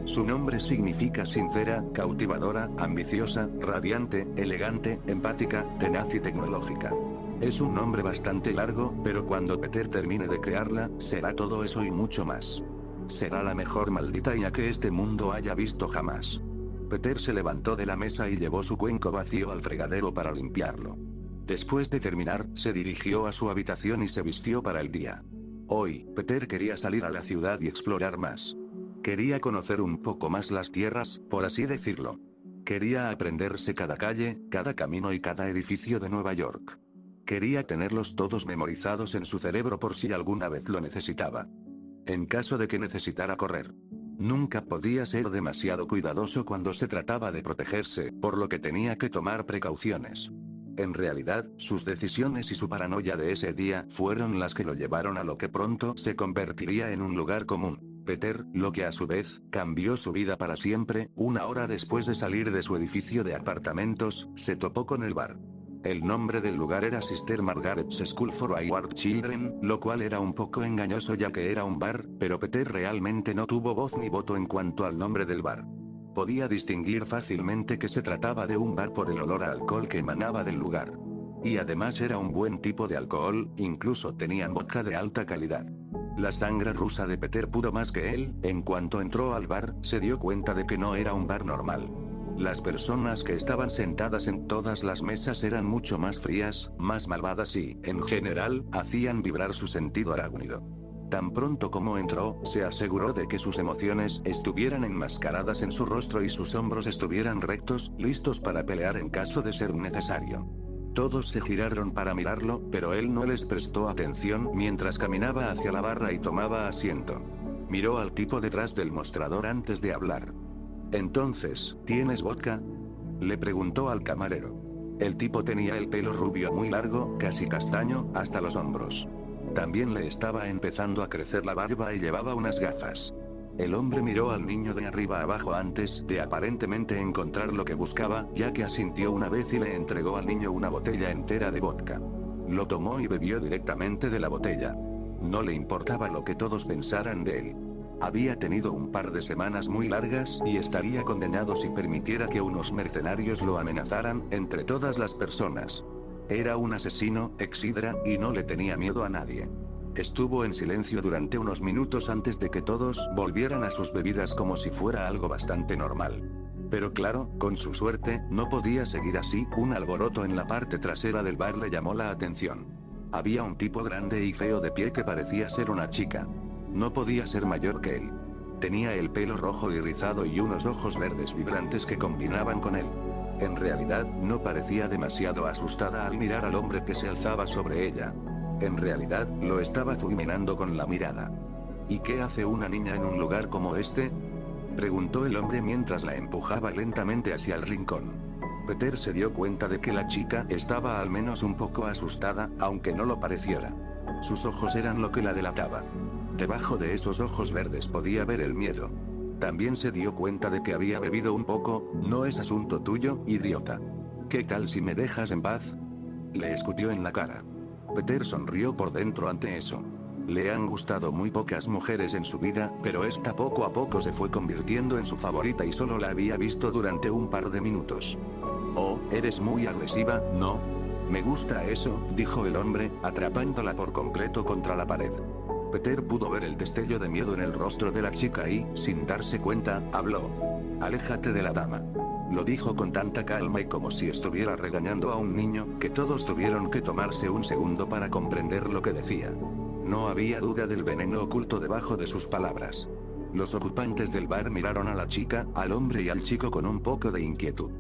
Su nombre significa sincera, cautivadora, ambiciosa, radiante, elegante, empática, tenaz y tecnológica. Es un nombre bastante largo, pero cuando Peter termine de crearla, será todo eso y mucho más. Será la mejor maldita IA que este mundo haya visto jamás. Peter se levantó de la mesa y llevó su cuenco vacío al fregadero para limpiarlo. Después de terminar, se dirigió a su habitación y se vistió para el día. Hoy, Peter quería salir a la ciudad y explorar más. Quería conocer un poco más las tierras, por así decirlo. Quería aprenderse cada calle, cada camino y cada edificio de Nueva York. Quería tenerlos todos memorizados en su cerebro por si alguna vez lo necesitaba. En caso de que necesitara correr. Nunca podía ser demasiado cuidadoso cuando se trataba de protegerse, por lo que tenía que tomar precauciones. En realidad, sus decisiones y su paranoia de ese día fueron las que lo llevaron a lo que pronto se convertiría en un lugar común. Peter, lo que a su vez, cambió su vida para siempre. Una hora después de salir de su edificio de apartamentos, se topó con el bar. El nombre del lugar era Sister Margaret's School for Wayward Children, lo cual era un poco engañoso ya que era un bar, pero Peter realmente no tuvo voz ni voto en cuanto al nombre del bar. Podía distinguir fácilmente que se trataba de un bar por el olor a alcohol que emanaba del lugar. Y además era un buen tipo de alcohol, incluso tenían vodka de alta calidad. La sangre rusa de Peter pudo más que él. En cuanto entró al bar, se dio cuenta de que no era un bar normal. Las personas que estaban sentadas en todas las mesas eran mucho más frías, más malvadas y, en general, hacían vibrar su sentido arácnido. Tan pronto como entró, se aseguró de que sus emociones estuvieran enmascaradas en su rostro y sus hombros estuvieran rectos, listos para pelear en caso de ser necesario. Todos se giraron para mirarlo, pero él no les prestó atención mientras caminaba hacia la barra y tomaba asiento. Miró al tipo detrás del mostrador antes de hablar. Entonces, ¿tienes vodka?, le preguntó al camarero. El tipo tenía el pelo rubio muy largo, casi castaño, hasta los hombros. También le estaba empezando a crecer la barba y llevaba unas gafas. El hombre miró al niño de arriba abajo antes de aparentemente encontrar lo que buscaba, ya que asintió una vez y le entregó al niño una botella entera de vodka. Lo tomó y bebió directamente de la botella. No le importaba lo que todos pensaran de él. Había tenido un par de semanas muy largas y estaría condenado si permitiera que unos mercenarios lo amenazaran entre todas las personas. Era un asesino, ex-Hydra, y no le tenía miedo a nadie. Estuvo en silencio durante unos minutos antes de que todos volvieran a sus bebidas como si fuera algo bastante normal. Pero claro, con su suerte, no podía seguir así. Un alboroto en la parte trasera del bar le llamó la atención. Había un tipo grande y feo de pie que parecía ser una chica. No podía ser mayor que él. Tenía el pelo rojo y rizado y unos ojos verdes vibrantes que combinaban con él. En realidad, no parecía demasiado asustada al mirar al hombre que se alzaba sobre ella. En realidad, lo estaba fulminando con la mirada. ¿Y qué hace una niña en un lugar como este?, preguntó el hombre mientras la empujaba lentamente hacia el rincón. Peter se dio cuenta de que la chica estaba al menos un poco asustada, aunque no lo pareciera. Sus ojos eran lo que la delataba. Debajo de esos ojos verdes podía ver el miedo. También se dio cuenta de que había bebido un poco. No es asunto tuyo, idiota. ¿Qué tal si me dejas en paz?, le escupió en la cara. Peter sonrió por dentro ante eso. Le han gustado muy pocas mujeres en su vida, pero esta poco a poco se fue convirtiendo en su favorita y solo la había visto durante un par de minutos. Oh, eres muy agresiva, ¿no? Me gusta eso, dijo el hombre, atrapándola por completo contra la pared. Peter pudo ver el destello de miedo en el rostro de la chica y, sin darse cuenta, habló. Aléjate de la dama. Lo dijo con tanta calma y como si estuviera regañando a un niño, que todos tuvieron que tomarse un segundo para comprender lo que decía. No había duda del veneno oculto debajo de sus palabras. Los ocupantes del bar miraron a la chica, al hombre y al chico con un poco de inquietud.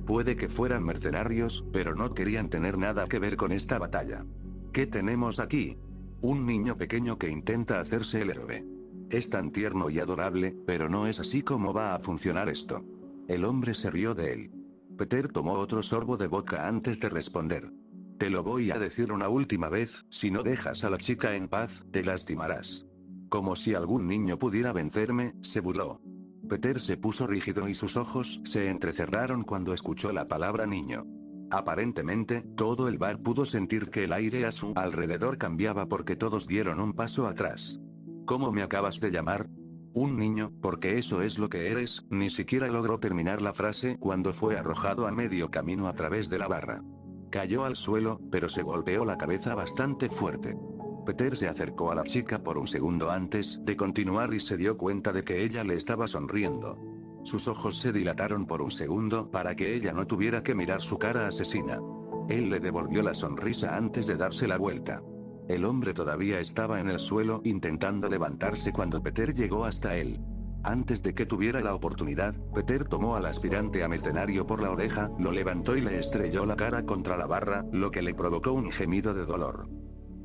Puede que fueran mercenarios, pero no querían tener nada que ver con esta batalla. ¿Qué tenemos aquí? Un niño pequeño que intenta hacerse el héroe. Es tan tierno y adorable, pero no es así como va a funcionar esto. El hombre se rió de él. Peter tomó otro sorbo de vodka antes de responder. Te lo voy a decir una última vez, si no dejas a la chica en paz, te lastimarás. Como si algún niño pudiera vencerme, se burló. Peter se puso rígido y sus ojos se entrecerraron cuando escuchó la palabra niño. Aparentemente, todo el bar pudo sentir que el aire a su alrededor cambiaba porque todos dieron un paso atrás. ¿Cómo me acabas de llamar? Un niño, porque eso es lo que eres. Ni siquiera logró terminar la frase cuando fue arrojado a medio camino a través de la barra. Cayó al suelo, pero se golpeó la cabeza bastante fuerte. Peter se acercó a la chica por un segundo antes de continuar y se dio cuenta de que ella le estaba sonriendo. Sus ojos se dilataron por un segundo para que ella no tuviera que mirar su cara asesina. Él le devolvió la sonrisa antes de darse la vuelta. El hombre todavía estaba en el suelo intentando levantarse cuando Peter llegó hasta él. Antes de que tuviera la oportunidad, Peter tomó al aspirante a mercenario por la oreja, lo levantó y le estrelló la cara contra la barra, lo que le provocó un gemido de dolor.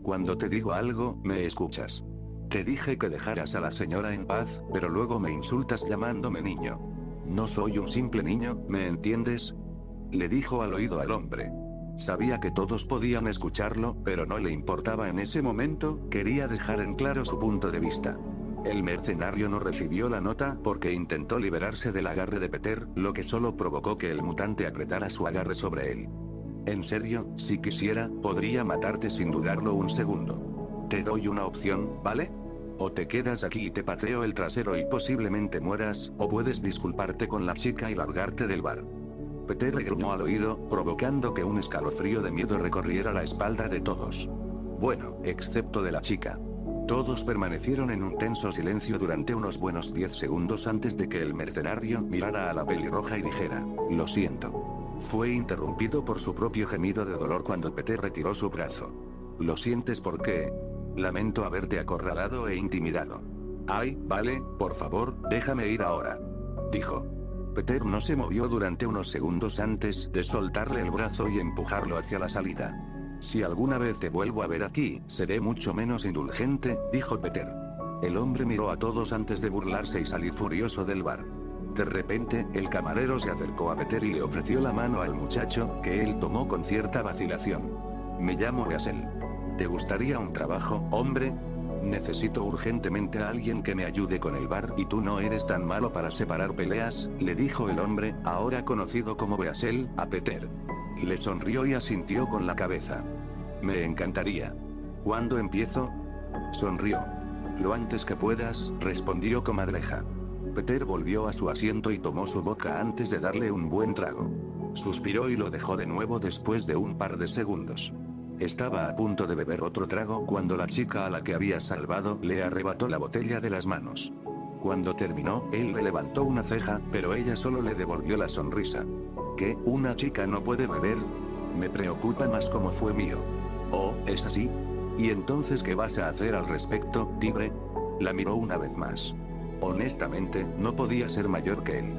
Cuando te digo algo, me escuchas. Te dije que dejaras a la señora en paz, pero luego me insultas llamándome niño. No soy un simple niño, ¿me entiendes?, le dijo al oído al hombre. Sabía que todos podían escucharlo, pero no le importaba en ese momento, quería dejar en claro su punto de vista. El mercenario no recibió la nota porque intentó liberarse del agarre de Peter, lo que solo provocó que el mutante apretara su agarre sobre él. En serio, si quisiera, podría matarte sin dudarlo un segundo. Te doy una opción, ¿vale? O te quedas aquí y te pateo el trasero y posiblemente mueras, o puedes disculparte con la chica y largarte del bar. Peter le gruñó al oído, provocando que un escalofrío de miedo recorriera la espalda de todos. Bueno, excepto de la chica. Todos permanecieron en un tenso silencio durante unos buenos 10 segundos antes de que el mercenario mirara a la pelirroja y dijera, lo siento. Fue interrumpido por su propio gemido de dolor cuando Peter retiró su brazo. ¿Lo sientes por qué? Lamento haberte acorralado e intimidado. Ay, vale, por favor, déjame ir ahora, dijo. Peter no se movió durante unos segundos antes de soltarle el brazo y empujarlo hacia la salida. Si alguna vez te vuelvo a ver aquí, seré mucho menos indulgente, dijo Peter. El hombre miró a todos antes de burlarse y salir furioso del bar. De repente, el camarero se acercó a Peter y le ofreció la mano al muchacho, que él tomó con cierta vacilación. Me llamo Weasel. ¿Te gustaría un trabajo, hombre? Necesito urgentemente a alguien que me ayude con el bar y tú no eres tan malo para separar peleas, le dijo el hombre, ahora conocido como Weasel, a Peter. Le sonrió y asintió con la cabeza. Me encantaría. ¿Cuándo empiezo? Sonrió. Lo antes que puedas, respondió comadreja. Peter volvió a su asiento y tomó su boca antes de darle un buen trago. Suspiró y lo dejó de nuevo después de un par de segundos. Estaba a punto de beber otro trago cuando la chica a la que había salvado le arrebató la botella de las manos. Cuando terminó, él le levantó una ceja, pero ella solo le devolvió la sonrisa. ¿Qué? ¿Una chica no puede beber? Me preocupa más cómo fue mío. Oh, ¿es así? ¿Y entonces qué vas a hacer al respecto, tigre? La miró una vez más. Honestamente, no podía ser mayor que él.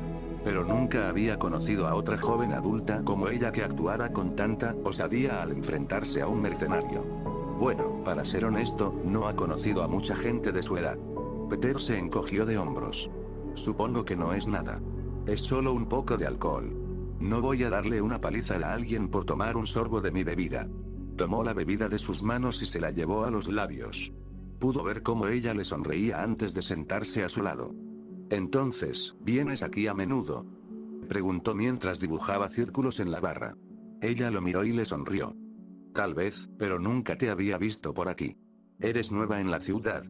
pero nunca había conocido a otra joven adulta como ella que actuara con tanta osadía al enfrentarse a un mercenario. Bueno, para ser honesto, no ha conocido a mucha gente de su edad. Peter se encogió de hombros. Supongo que no es nada. Es solo un poco de alcohol. No voy a darle una paliza a alguien por tomar un sorbo de mi bebida. Tomó la bebida de sus manos y se la llevó a los labios. Pudo ver cómo ella le sonreía antes de sentarse a su lado. Entonces, ¿vienes aquí a menudo?, preguntó mientras dibujaba círculos en la barra. Ella lo miró y le sonrió. Tal vez, pero nunca te había visto por aquí. ¿Eres nueva en la ciudad?,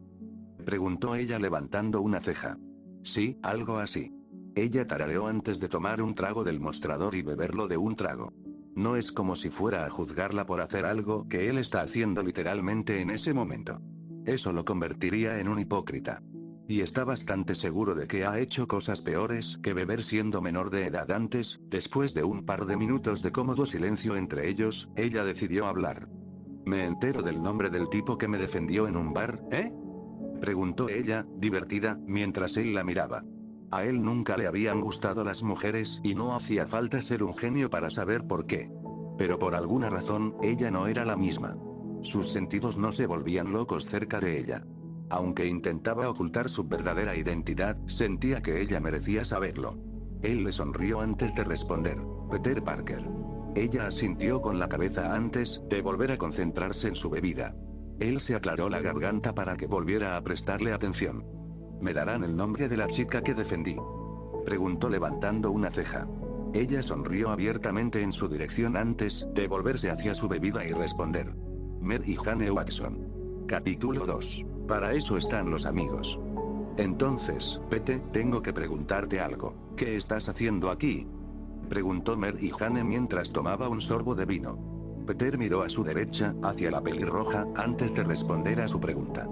preguntó ella levantando una ceja. Sí, algo así. Ella tarareó antes de tomar un trago del mostrador y beberlo de un trago. No es como si fuera a juzgarla por hacer algo que él está haciendo literalmente en ese momento. Eso lo convertiría en un hipócrita. Y está bastante seguro de que ha hecho cosas peores que beber siendo menor de edad antes. Después de un par de minutos de cómodo silencio entre ellos, ella decidió hablar. ¿Me entero del nombre del tipo que me defendió en un bar, preguntó ella, divertida, mientras él la miraba. A él nunca le habían gustado las mujeres y no hacía falta ser un genio para saber por qué. Pero por alguna razón, ella no era la misma. Sus sentidos no se volvían locos cerca de ella. Aunque intentaba ocultar su verdadera identidad, sentía que ella merecía saberlo. Él le sonrió antes de responder. Peter Parker. Ella asintió con la cabeza antes de volver a concentrarse en su bebida. Él se aclaró la garganta para que volviera a prestarle atención. ¿Me darán el nombre de la chica que defendí?, preguntó levantando una ceja. Ella sonrió abiertamente en su dirección antes de volverse hacia su bebida y responder. Mary Jane Watson. Capítulo 2. Para eso están los amigos. Entonces, Pete, tengo que preguntarte algo. ¿Qué estás haciendo aquí?, preguntó Mary Jane mientras tomaba un sorbo de vino. Peter miró a su derecha, hacia la pelirroja, antes de responder a su pregunta.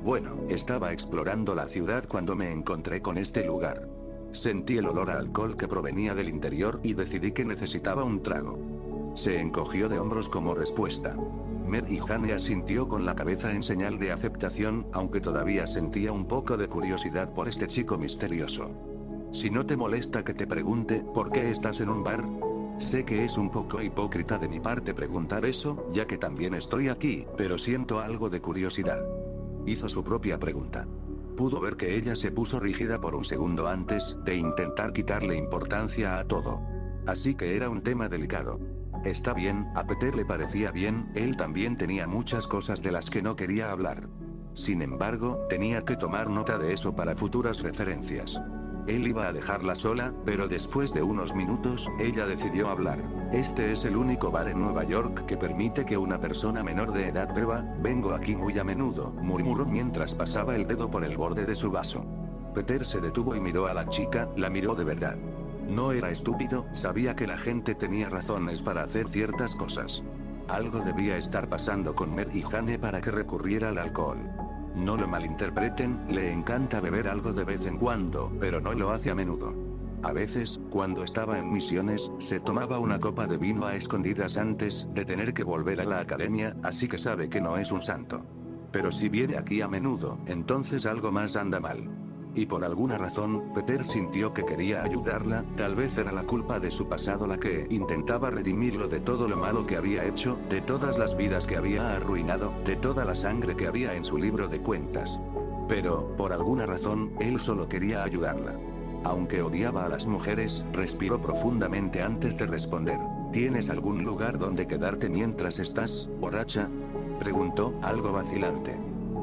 Bueno, estaba explorando la ciudad cuando me encontré con este lugar. Sentí el olor a alcohol que provenía del interior y decidí que necesitaba un trago. Se encogió de hombros como respuesta. Mary Jane asintió con la cabeza en señal de aceptación, aunque todavía sentía un poco de curiosidad por este chico misterioso. Si no te molesta que te pregunte, ¿por qué estás en un bar? Sé que es un poco hipócrita de mi parte preguntar eso, ya que también estoy aquí, pero siento algo de curiosidad. Hizo su propia pregunta. Pudo ver que ella se puso rígida por un segundo antes de intentar quitarle importancia a todo. Así que era un tema delicado. Está bien, a Peter le parecía bien, él también tenía muchas cosas de las que no quería hablar. Sin embargo, tenía que tomar nota de eso para futuras referencias. Él iba a dejarla sola, pero después de unos minutos, ella decidió hablar. Este es el único bar en Nueva York que permite que una persona menor de edad beba. Vengo aquí muy a menudo, murmuró mientras pasaba el dedo por el borde de su vaso. Peter se detuvo y miró a la chica, la miró de verdad. No era estúpido, sabía que la gente tenía razones para hacer ciertas cosas. Algo debía estar pasando con Mary Jane para que recurriera al alcohol. No lo malinterpreten, le encanta beber algo de vez en cuando, pero no lo hace a menudo. A veces, cuando estaba en misiones, se tomaba una copa de vino a escondidas antes de tener que volver a la academia, así que sabe que no es un santo. Pero si viene aquí a menudo, entonces algo más anda mal. Y por alguna razón, Peter sintió que quería ayudarla, tal vez era la culpa de su pasado la que intentaba redimirlo de todo lo malo que había hecho, de todas las vidas que había arruinado, de toda la sangre que había en su libro de cuentas. Pero, por alguna razón, él solo quería ayudarla. Aunque odiaba a las mujeres, respiró profundamente antes de responder. ¿Tienes algún lugar donde quedarte mientras estás borracha?, preguntó, algo vacilante.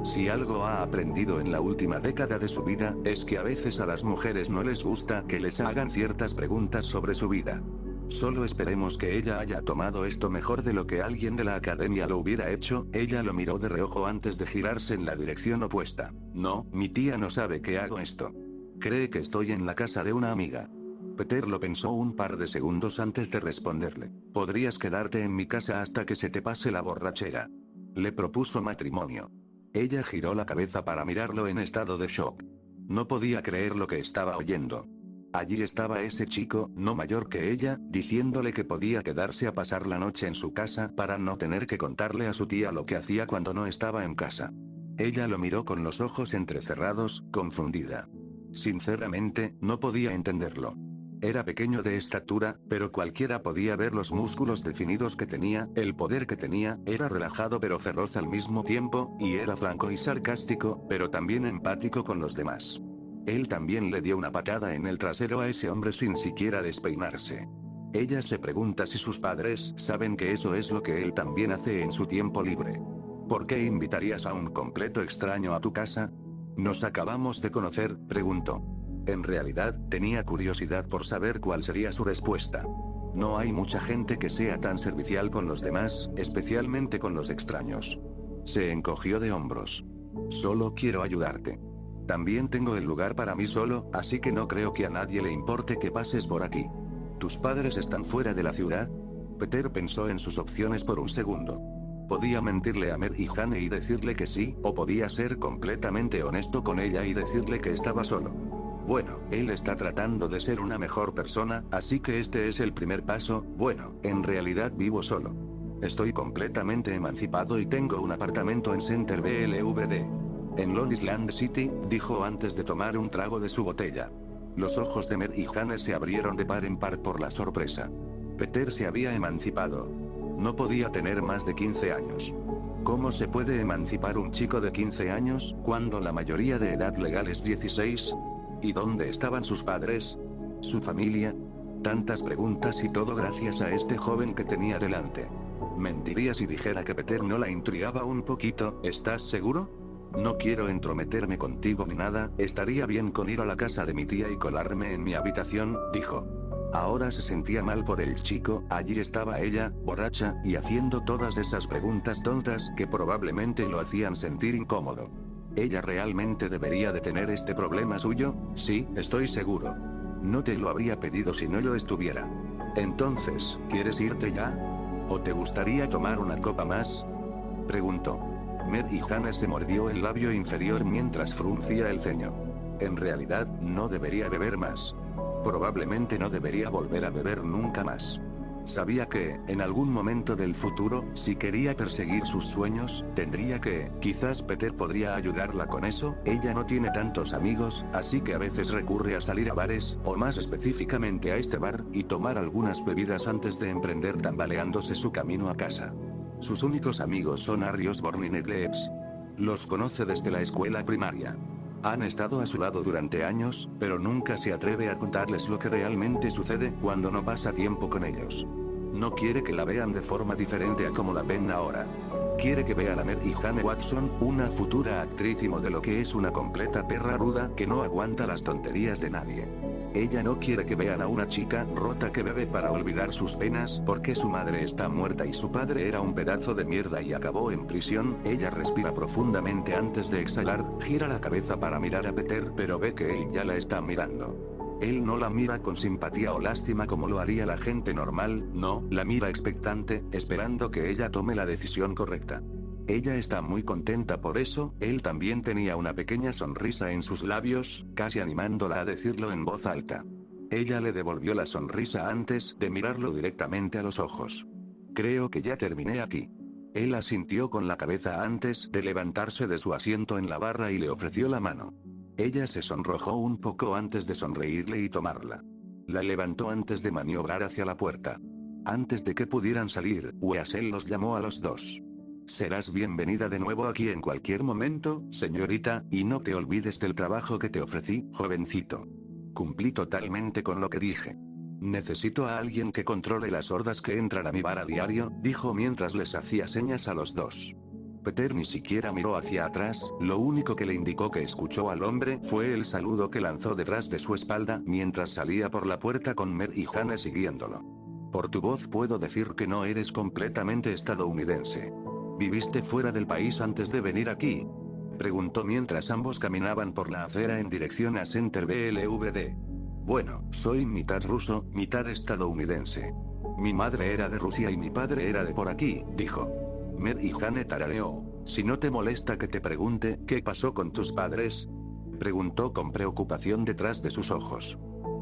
Si algo ha aprendido en la última década de su vida, es que a veces a las mujeres no les gusta que les hagan ciertas preguntas sobre su vida. Solo esperemos que ella haya tomado esto mejor de lo que alguien de la academia lo hubiera hecho. Ella lo miró de reojo antes de girarse en la dirección opuesta. No, mi tía no sabe que hago esto. Cree que estoy en la casa de una amiga. Peter lo pensó un par de segundos antes de responderle. Podrías quedarte en mi casa hasta que se te pase la borrachera. Le propuso matrimonio. Ella giró la cabeza para mirarlo en estado de shock. No podía creer lo que estaba oyendo. Allí estaba ese chico, no mayor que ella, diciéndole que podía quedarse a pasar la noche en su casa para no tener que contarle a su tía lo que hacía cuando no estaba en casa. Ella lo miró con los ojos entrecerrados, confundida. Sinceramente, no podía entenderlo. Era pequeño de estatura, pero cualquiera podía ver los músculos definidos que tenía, el poder que tenía, era relajado pero feroz al mismo tiempo, y era franco y sarcástico, pero también empático con los demás. Él también le dio una patada en el trasero a ese hombre sin siquiera despeinarse. Ella se pregunta si sus padres saben que eso es lo que él también hace en su tiempo libre. ¿Por qué invitarías a un completo extraño a tu casa? ¿Nos acabamos de conocer?, preguntó. En realidad, tenía curiosidad por saber cuál sería su respuesta. No hay mucha gente que sea tan servicial con los demás, especialmente con los extraños. Se encogió de hombros. Solo quiero ayudarte. También tengo el lugar para mí solo, así que no creo que a nadie le importe que pases por aquí. ¿Tus padres están fuera de la ciudad? Peter pensó en sus opciones por un segundo. Podía mentirle a Mer y Jane y decirle que sí, o podía ser completamente honesto con ella y decirle que estaba solo. Bueno, él está tratando de ser una mejor persona, así que este es el primer paso. Bueno, en realidad vivo solo. Estoy completamente emancipado y tengo un apartamento en Center BLVD. En Long Island City, dijo antes de tomar un trago de su botella. Los ojos de Mer y Jane se abrieron de par en par por la sorpresa. Peter se había emancipado. No podía tener más de 15 años. ¿Cómo se puede emancipar un chico de 15 años, cuando la mayoría de edad legal es 16? ¿Y dónde estaban sus padres? ¿Su familia? Tantas preguntas y todo gracias a este joven que tenía delante. Mentiría si dijera que Peter no la intrigaba un poquito, ¿estás seguro? No quiero entrometerme contigo ni nada, estaría bien con ir a la casa de mi tía y colarme en mi habitación, dijo. Ahora se sentía mal por el chico, allí estaba ella, borracha, y haciendo todas esas preguntas tontas que probablemente lo hacían sentir incómodo. ¿Ella realmente debería de tener este problema suyo? Sí, estoy seguro. No te lo habría pedido si no lo estuviera. Entonces, ¿quieres irte ya? ¿O te gustaría tomar una copa más? Preguntó. Mer y Jane se mordió el labio inferior mientras fruncía el ceño. En realidad, no debería beber más. Probablemente no debería volver a beber nunca más. Sabía que, en algún momento del futuro, si quería perseguir sus sueños, tendría que, quizás Peter podría ayudarla con eso. Ella no tiene tantos amigos, así que a veces recurre a salir a bares, o más específicamente a este bar, y tomar algunas bebidas antes de emprender tambaleándose su camino a casa. Sus únicos amigos son Harry Osborn y Ned Leeds. Los conoce desde la escuela primaria. Han estado a su lado durante años, pero nunca se atreve a contarles lo que realmente sucede cuando no pasa tiempo con ellos. No quiere que la vean de forma diferente a como la ven ahora. Quiere que vean a Mer y Jane Watson, una futura actriz y modelo que es una completa perra ruda que no aguanta las tonterías de nadie. Ella no quiere que vean a una chica rota que bebe para olvidar sus penas porque su madre está muerta y su padre era un pedazo de mierda y acabó en prisión. Ella respira profundamente antes de exhalar, gira la cabeza para mirar a Peter, pero ve que él ya la está mirando. Él no la mira con simpatía o lástima como lo haría la gente normal, no, la mira expectante, esperando que ella tome la decisión correcta. Ella está muy contenta por eso. Él también tenía una pequeña sonrisa en sus labios, casi animándola a decirlo en voz alta. Ella le devolvió la sonrisa antes de mirarlo directamente a los ojos. Creo que ya terminé aquí. Él asintió con la cabeza antes de levantarse de su asiento en la barra y le ofreció la mano. Ella se sonrojó un poco antes de sonreírle y tomarla. La levantó antes de maniobrar hacia la puerta. Antes de que pudieran salir, Weasel los llamó a los dos. Serás bienvenida de nuevo aquí en cualquier momento, señorita, y no te olvides del trabajo que te ofrecí, jovencito. Cumplí totalmente con lo que dije. Necesito a alguien que controle las hordas que entran a mi bar a diario, dijo mientras les hacía señas a los dos. Peter ni siquiera miró hacia atrás, lo único que le indicó que escuchó al hombre fue el saludo que lanzó detrás de su espalda mientras salía por la puerta con Mer y Jane siguiéndolo. Por tu voz puedo decir que no eres completamente estadounidense. ¿Viviste fuera del país antes de venir aquí? Preguntó mientras ambos caminaban por la acera en dirección a Center BLVD. Bueno, soy mitad ruso, mitad estadounidense. Mi madre era de Rusia y mi padre era de por aquí, dijo. Mer y Jane tarareó. Si no te molesta que te pregunte, ¿qué pasó con tus padres? Preguntó con preocupación detrás de sus ojos.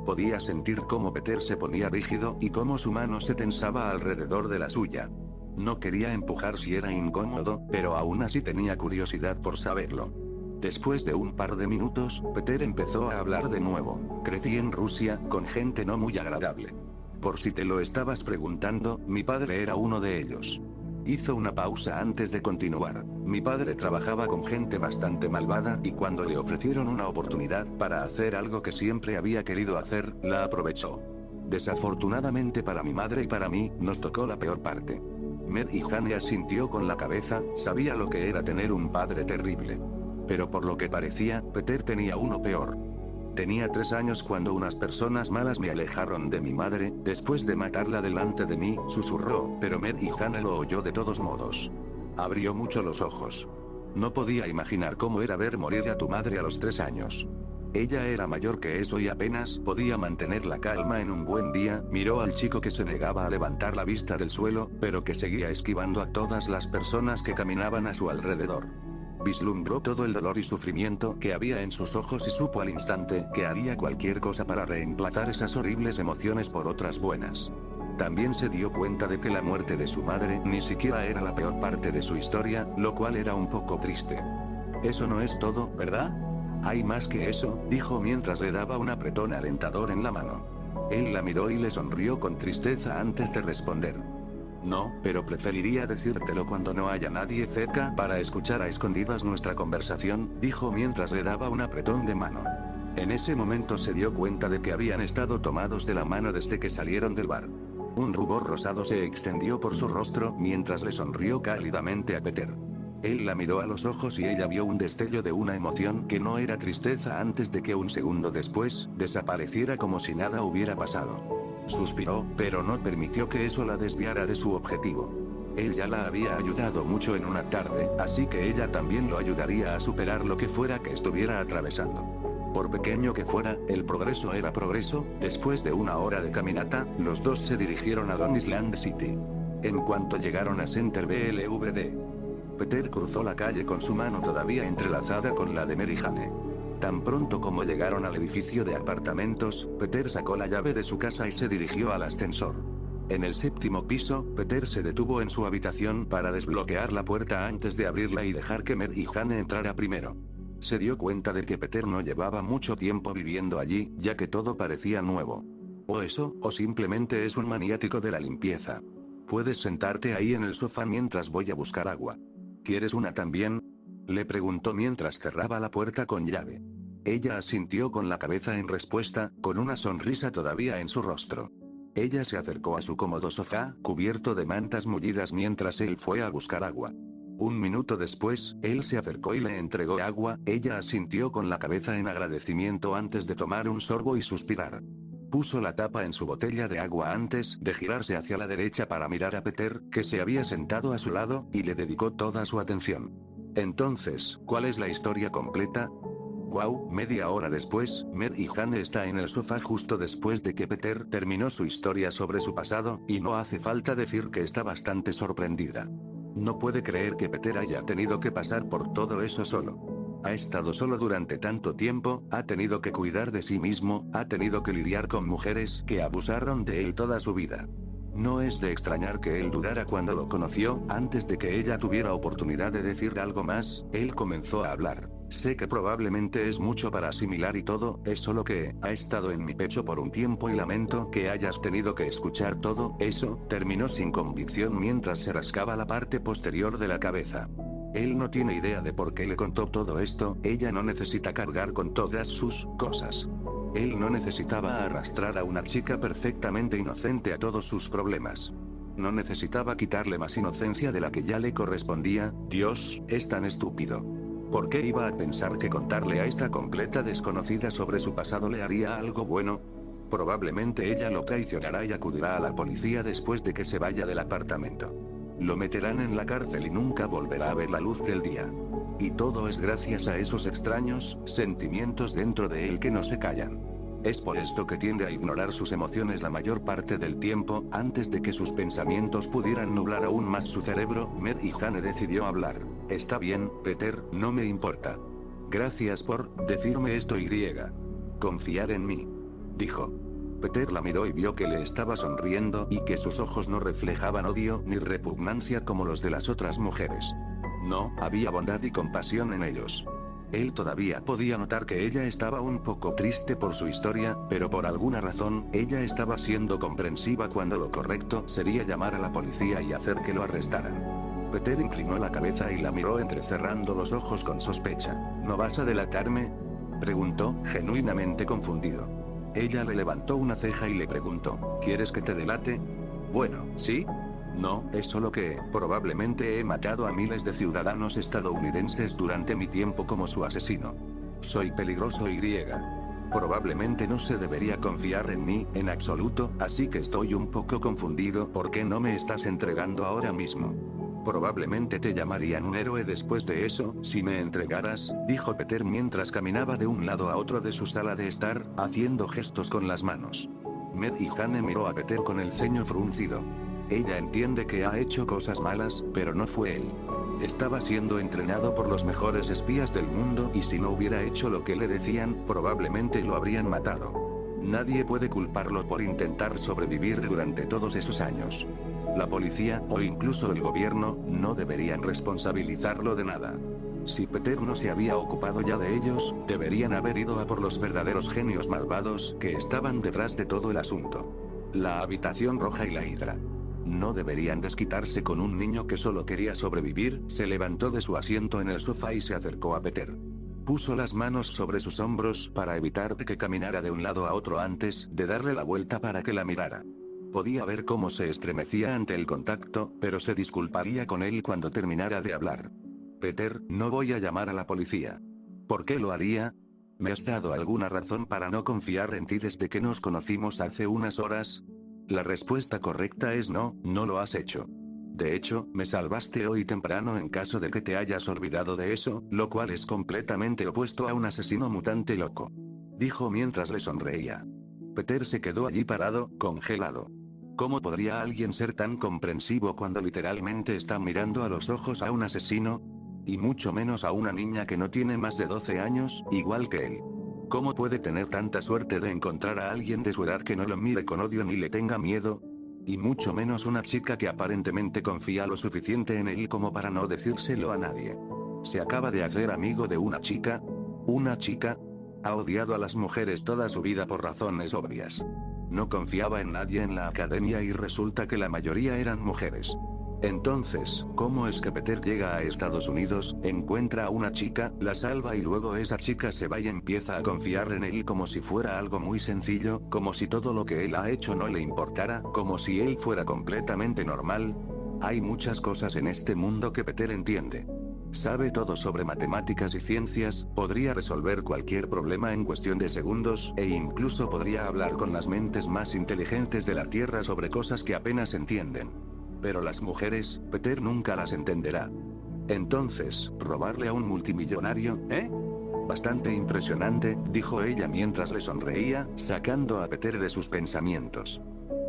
Podía sentir cómo Peter se ponía rígido y cómo su mano se tensaba alrededor de la suya. No quería empujar si era incómodo, pero aún así tenía curiosidad por saberlo. Después de un par de minutos, Peter empezó a hablar de nuevo. Crecí en Rusia, con gente no muy agradable. Por si te lo estabas preguntando, mi padre era uno de ellos. Hizo una pausa antes de continuar. Mi padre trabajaba con gente bastante malvada y cuando le ofrecieron una oportunidad para hacer algo que siempre había querido hacer, la aprovechó. Desafortunadamente para mi madre y para mí, nos tocó la peor parte. Mer y Jane asintió con la cabeza, sabía lo que era tener un padre terrible. Pero por lo que parecía, Peter tenía uno peor. Tenía 3 años cuando unas personas malas me alejaron de mi madre, después de matarla delante de mí, susurró, pero Mer y Jane lo oyó de todos modos. Abrió mucho los ojos. No podía imaginar cómo era ver morir a tu madre a los 3 años. Ella era mayor que eso y apenas podía mantener la calma en un buen día, miró al chico que se negaba a levantar la vista del suelo, pero que seguía esquivando a todas las personas que caminaban a su alrededor. Vislumbró todo el dolor y sufrimiento que había en sus ojos y supo al instante que haría cualquier cosa para reemplazar esas horribles emociones por otras buenas. También se dio cuenta de que la muerte de su madre ni siquiera era la peor parte de su historia, lo cual era un poco triste. Eso no es todo, ¿verdad? Hay más que eso, dijo mientras le daba un apretón alentador en la mano. Él la miró y le sonrió con tristeza antes de responder. No, pero preferiría decírtelo cuando no haya nadie cerca para escuchar a escondidas nuestra conversación, dijo mientras le daba un apretón de mano. En ese momento se dio cuenta de que habían estado tomados de la mano desde que salieron del bar. Un rubor rosado se extendió por su rostro mientras le sonrió cálidamente a Peter. Él la miró a los ojos y ella vio un destello de una emoción que no era tristeza antes de que un segundo después, desapareciera como si nada hubiera pasado. Suspiró, pero no permitió que eso la desviara de su objetivo. Él ya la había ayudado mucho en una tarde, así que ella también lo ayudaría a superar lo que fuera que estuviera atravesando. Por pequeño que fuera, el progreso era progreso. Después de una hora de caminata, los dos se dirigieron a Long Island City. En cuanto llegaron a Center BLVD, Peter cruzó la calle con su mano todavía entrelazada con la de Mary Jane. Tan pronto como llegaron al edificio de apartamentos, Peter sacó la llave de su casa y se dirigió al ascensor. En el 7º piso, Peter se detuvo en su habitación para desbloquear la puerta antes de abrirla y dejar que Mary Jane entrara primero. Se dio cuenta de que Peter no llevaba mucho tiempo viviendo allí, ya que todo parecía nuevo. O eso, o simplemente es un maniático de la limpieza. Puedes sentarte ahí en el sofá mientras voy a buscar agua. ¿Quieres una también?, le preguntó mientras cerraba la puerta con llave. Ella asintió con la cabeza en respuesta, con una sonrisa todavía en su rostro. Ella se acercó a su cómodo sofá, cubierto de mantas mullidas mientras él fue a buscar agua. Un minuto después, él se acercó y le entregó agua, ella asintió con la cabeza en agradecimiento antes de tomar un sorbo y suspirar. Puso la tapa en su botella de agua antes de girarse hacia la derecha para mirar a Peter, que se había sentado a su lado, y le dedicó toda su atención. Entonces, ¿cuál es la historia completa? Wow, media hora después, Mer y Jane está en el sofá justo después de que Peter terminó su historia sobre su pasado, y no hace falta decir que está bastante sorprendida. No puede creer que Peter haya tenido que pasar por todo eso solo. Ha estado solo durante tanto tiempo, ha tenido que cuidar de sí mismo, ha tenido que lidiar con mujeres que abusaron de él toda su vida. No es de extrañar que él dudara cuando lo conoció. Antes de que ella tuviera oportunidad de decir algo más, él comenzó a hablar. Sé que probablemente es mucho para asimilar y todo, es solo que, ha estado en mi pecho por un tiempo y lamento que hayas tenido que escuchar todo eso, terminó sin convicción mientras se rascaba la parte posterior de la cabeza. Él no tiene idea de por qué le contó todo esto, ella no necesita cargar con todas sus cosas. Él no necesitaba arrastrar a una chica perfectamente inocente a todos sus problemas. No necesitaba quitarle más inocencia de la que ya le correspondía. Dios, es tan estúpido. ¿Por qué iba a pensar que contarle a esta completa desconocida sobre su pasado le haría algo bueno? Probablemente ella lo traicionará y acudirá a la policía después de que se vaya del apartamento. Lo meterán en la cárcel y nunca volverá a ver la luz del día. Y todo es gracias a esos extraños sentimientos dentro de él que no se callan. Es por esto que tiende a ignorar sus emociones la mayor parte del tiempo. Antes de que sus pensamientos pudieran nublar aún más su cerebro, Mer y Jane decidió hablar. Está bien, Peter, no me importa. Gracias por decirme esto y confiar en mí, dijo. Peter la miró y vio que le estaba sonriendo y que sus ojos no reflejaban odio ni repugnancia como los de las otras mujeres. No, había bondad y compasión en ellos. Él todavía podía notar que ella estaba un poco triste por su historia, pero por alguna razón, ella estaba siendo comprensiva cuando lo correcto sería llamar a la policía y hacer que lo arrestaran. Peter inclinó la cabeza y la miró entrecerrando los ojos con sospecha. ¿No vas a delatarme?, preguntó, genuinamente confundido. Ella le levantó una ceja y le preguntó, ¿quieres que te delate? Bueno, ¿sí? No, es solo que, probablemente he matado a miles de ciudadanos estadounidenses durante mi tiempo como su asesino. Soy peligroso y griega. Probablemente no se debería confiar en mí, en absoluto, así que estoy un poco confundido. ¿Por qué no me estás entregando ahora mismo? Probablemente te llamarían un héroe después de eso, si me entregaras, dijo Peter mientras caminaba de un lado a otro de su sala de estar, haciendo gestos con las manos. Med y Jane miró a Peter con el ceño fruncido. Ella entiende que ha hecho cosas malas, pero no fue él. Estaba siendo entrenado por los mejores espías del mundo y si no hubiera hecho lo que le decían, probablemente lo habrían matado. Nadie puede culparlo por intentar sobrevivir durante todos esos años. La policía, o incluso el gobierno, no deberían responsabilizarlo de nada. Si Peter no se había ocupado ya de ellos, deberían haber ido a por los verdaderos genios malvados que estaban detrás de todo el asunto. La habitación roja y la hidra. No deberían desquitarse con un niño que solo quería sobrevivir. Se levantó de su asiento en el sofá y se acercó a Peter. Puso las manos sobre sus hombros para evitar que caminara de un lado a otro antes de darle la vuelta para que la mirara. Podía ver cómo se estremecía ante el contacto, pero se disculparía con él cuando terminara de hablar. Peter, no voy a llamar a la policía. ¿Por qué lo haría? ¿Me has dado alguna razón para no confiar en ti desde que nos conocimos hace unas horas? La respuesta correcta es no, no lo has hecho. De hecho, me salvaste hoy temprano en caso de que te hayas olvidado de eso, lo cual es completamente opuesto a un asesino mutante loco. Dijo mientras le sonreía. Peter se quedó allí parado, congelado. ¿Cómo podría alguien ser tan comprensivo cuando literalmente está mirando a los ojos a un asesino? Y mucho menos a una niña que no tiene más de 12 años, igual que él. ¿Cómo puede tener tanta suerte de encontrar a alguien de su edad que no lo mire con odio ni le tenga miedo? Y mucho menos una chica que aparentemente confía lo suficiente en él como para no decírselo a nadie. Se acaba de hacer amigo de una chica. ¿Una chica? Ha odiado a las mujeres toda su vida por razones obvias. No confiaba en nadie en la academia y resulta que la mayoría eran mujeres. Entonces, ¿cómo es que Peter llega a Estados Unidos, encuentra a una chica, la salva y luego esa chica se va y empieza a confiar en él como si fuera algo muy sencillo, como si todo lo que él ha hecho no le importara, como si él fuera completamente normal? Hay muchas cosas en este mundo que Peter entiende. Sabe todo sobre matemáticas y ciencias, podría resolver cualquier problema en cuestión de segundos, e incluso podría hablar con las mentes más inteligentes de la Tierra sobre cosas que apenas entienden. Pero las mujeres, Peter nunca las entenderá. Entonces, ¿robarle a un multimillonario, eh? Bastante impresionante, dijo ella mientras le sonreía, sacando a Peter de sus pensamientos.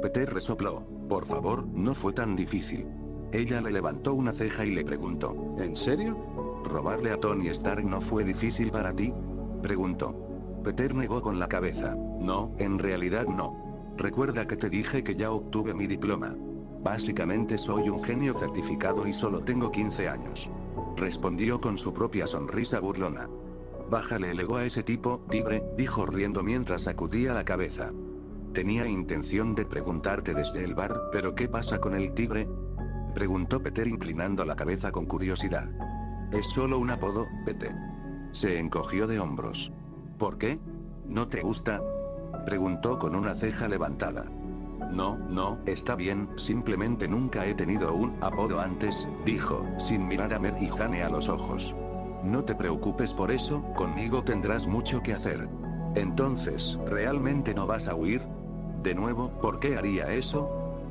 Peter resopló. Por favor, no fue tan difícil. Ella le levantó una ceja y le preguntó, ¿en serio? ¿Robarle a Tony Stark no fue difícil para ti?, preguntó. Peter negó con la cabeza. No, en realidad no. Recuerda que te dije que ya obtuve mi diploma. Básicamente soy un genio certificado y solo tengo 15 años. Respondió con su propia sonrisa burlona. Bájale el ego a ese tipo, tigre, dijo riendo mientras sacudía la cabeza. Tenía intención de preguntarte desde el bar, pero ¿qué pasa con el tigre?, preguntó Peter inclinando la cabeza con curiosidad. Es solo un apodo, Peter. Se encogió de hombros. ¿Por qué? ¿No te gusta?, preguntó con una ceja levantada. No, está bien, simplemente nunca he tenido un apodo antes, dijo, sin mirar a Mer y Jane a los ojos. No te preocupes por eso, conmigo tendrás mucho que hacer. Entonces, ¿realmente no vas a huir? De nuevo, ¿por qué haría eso?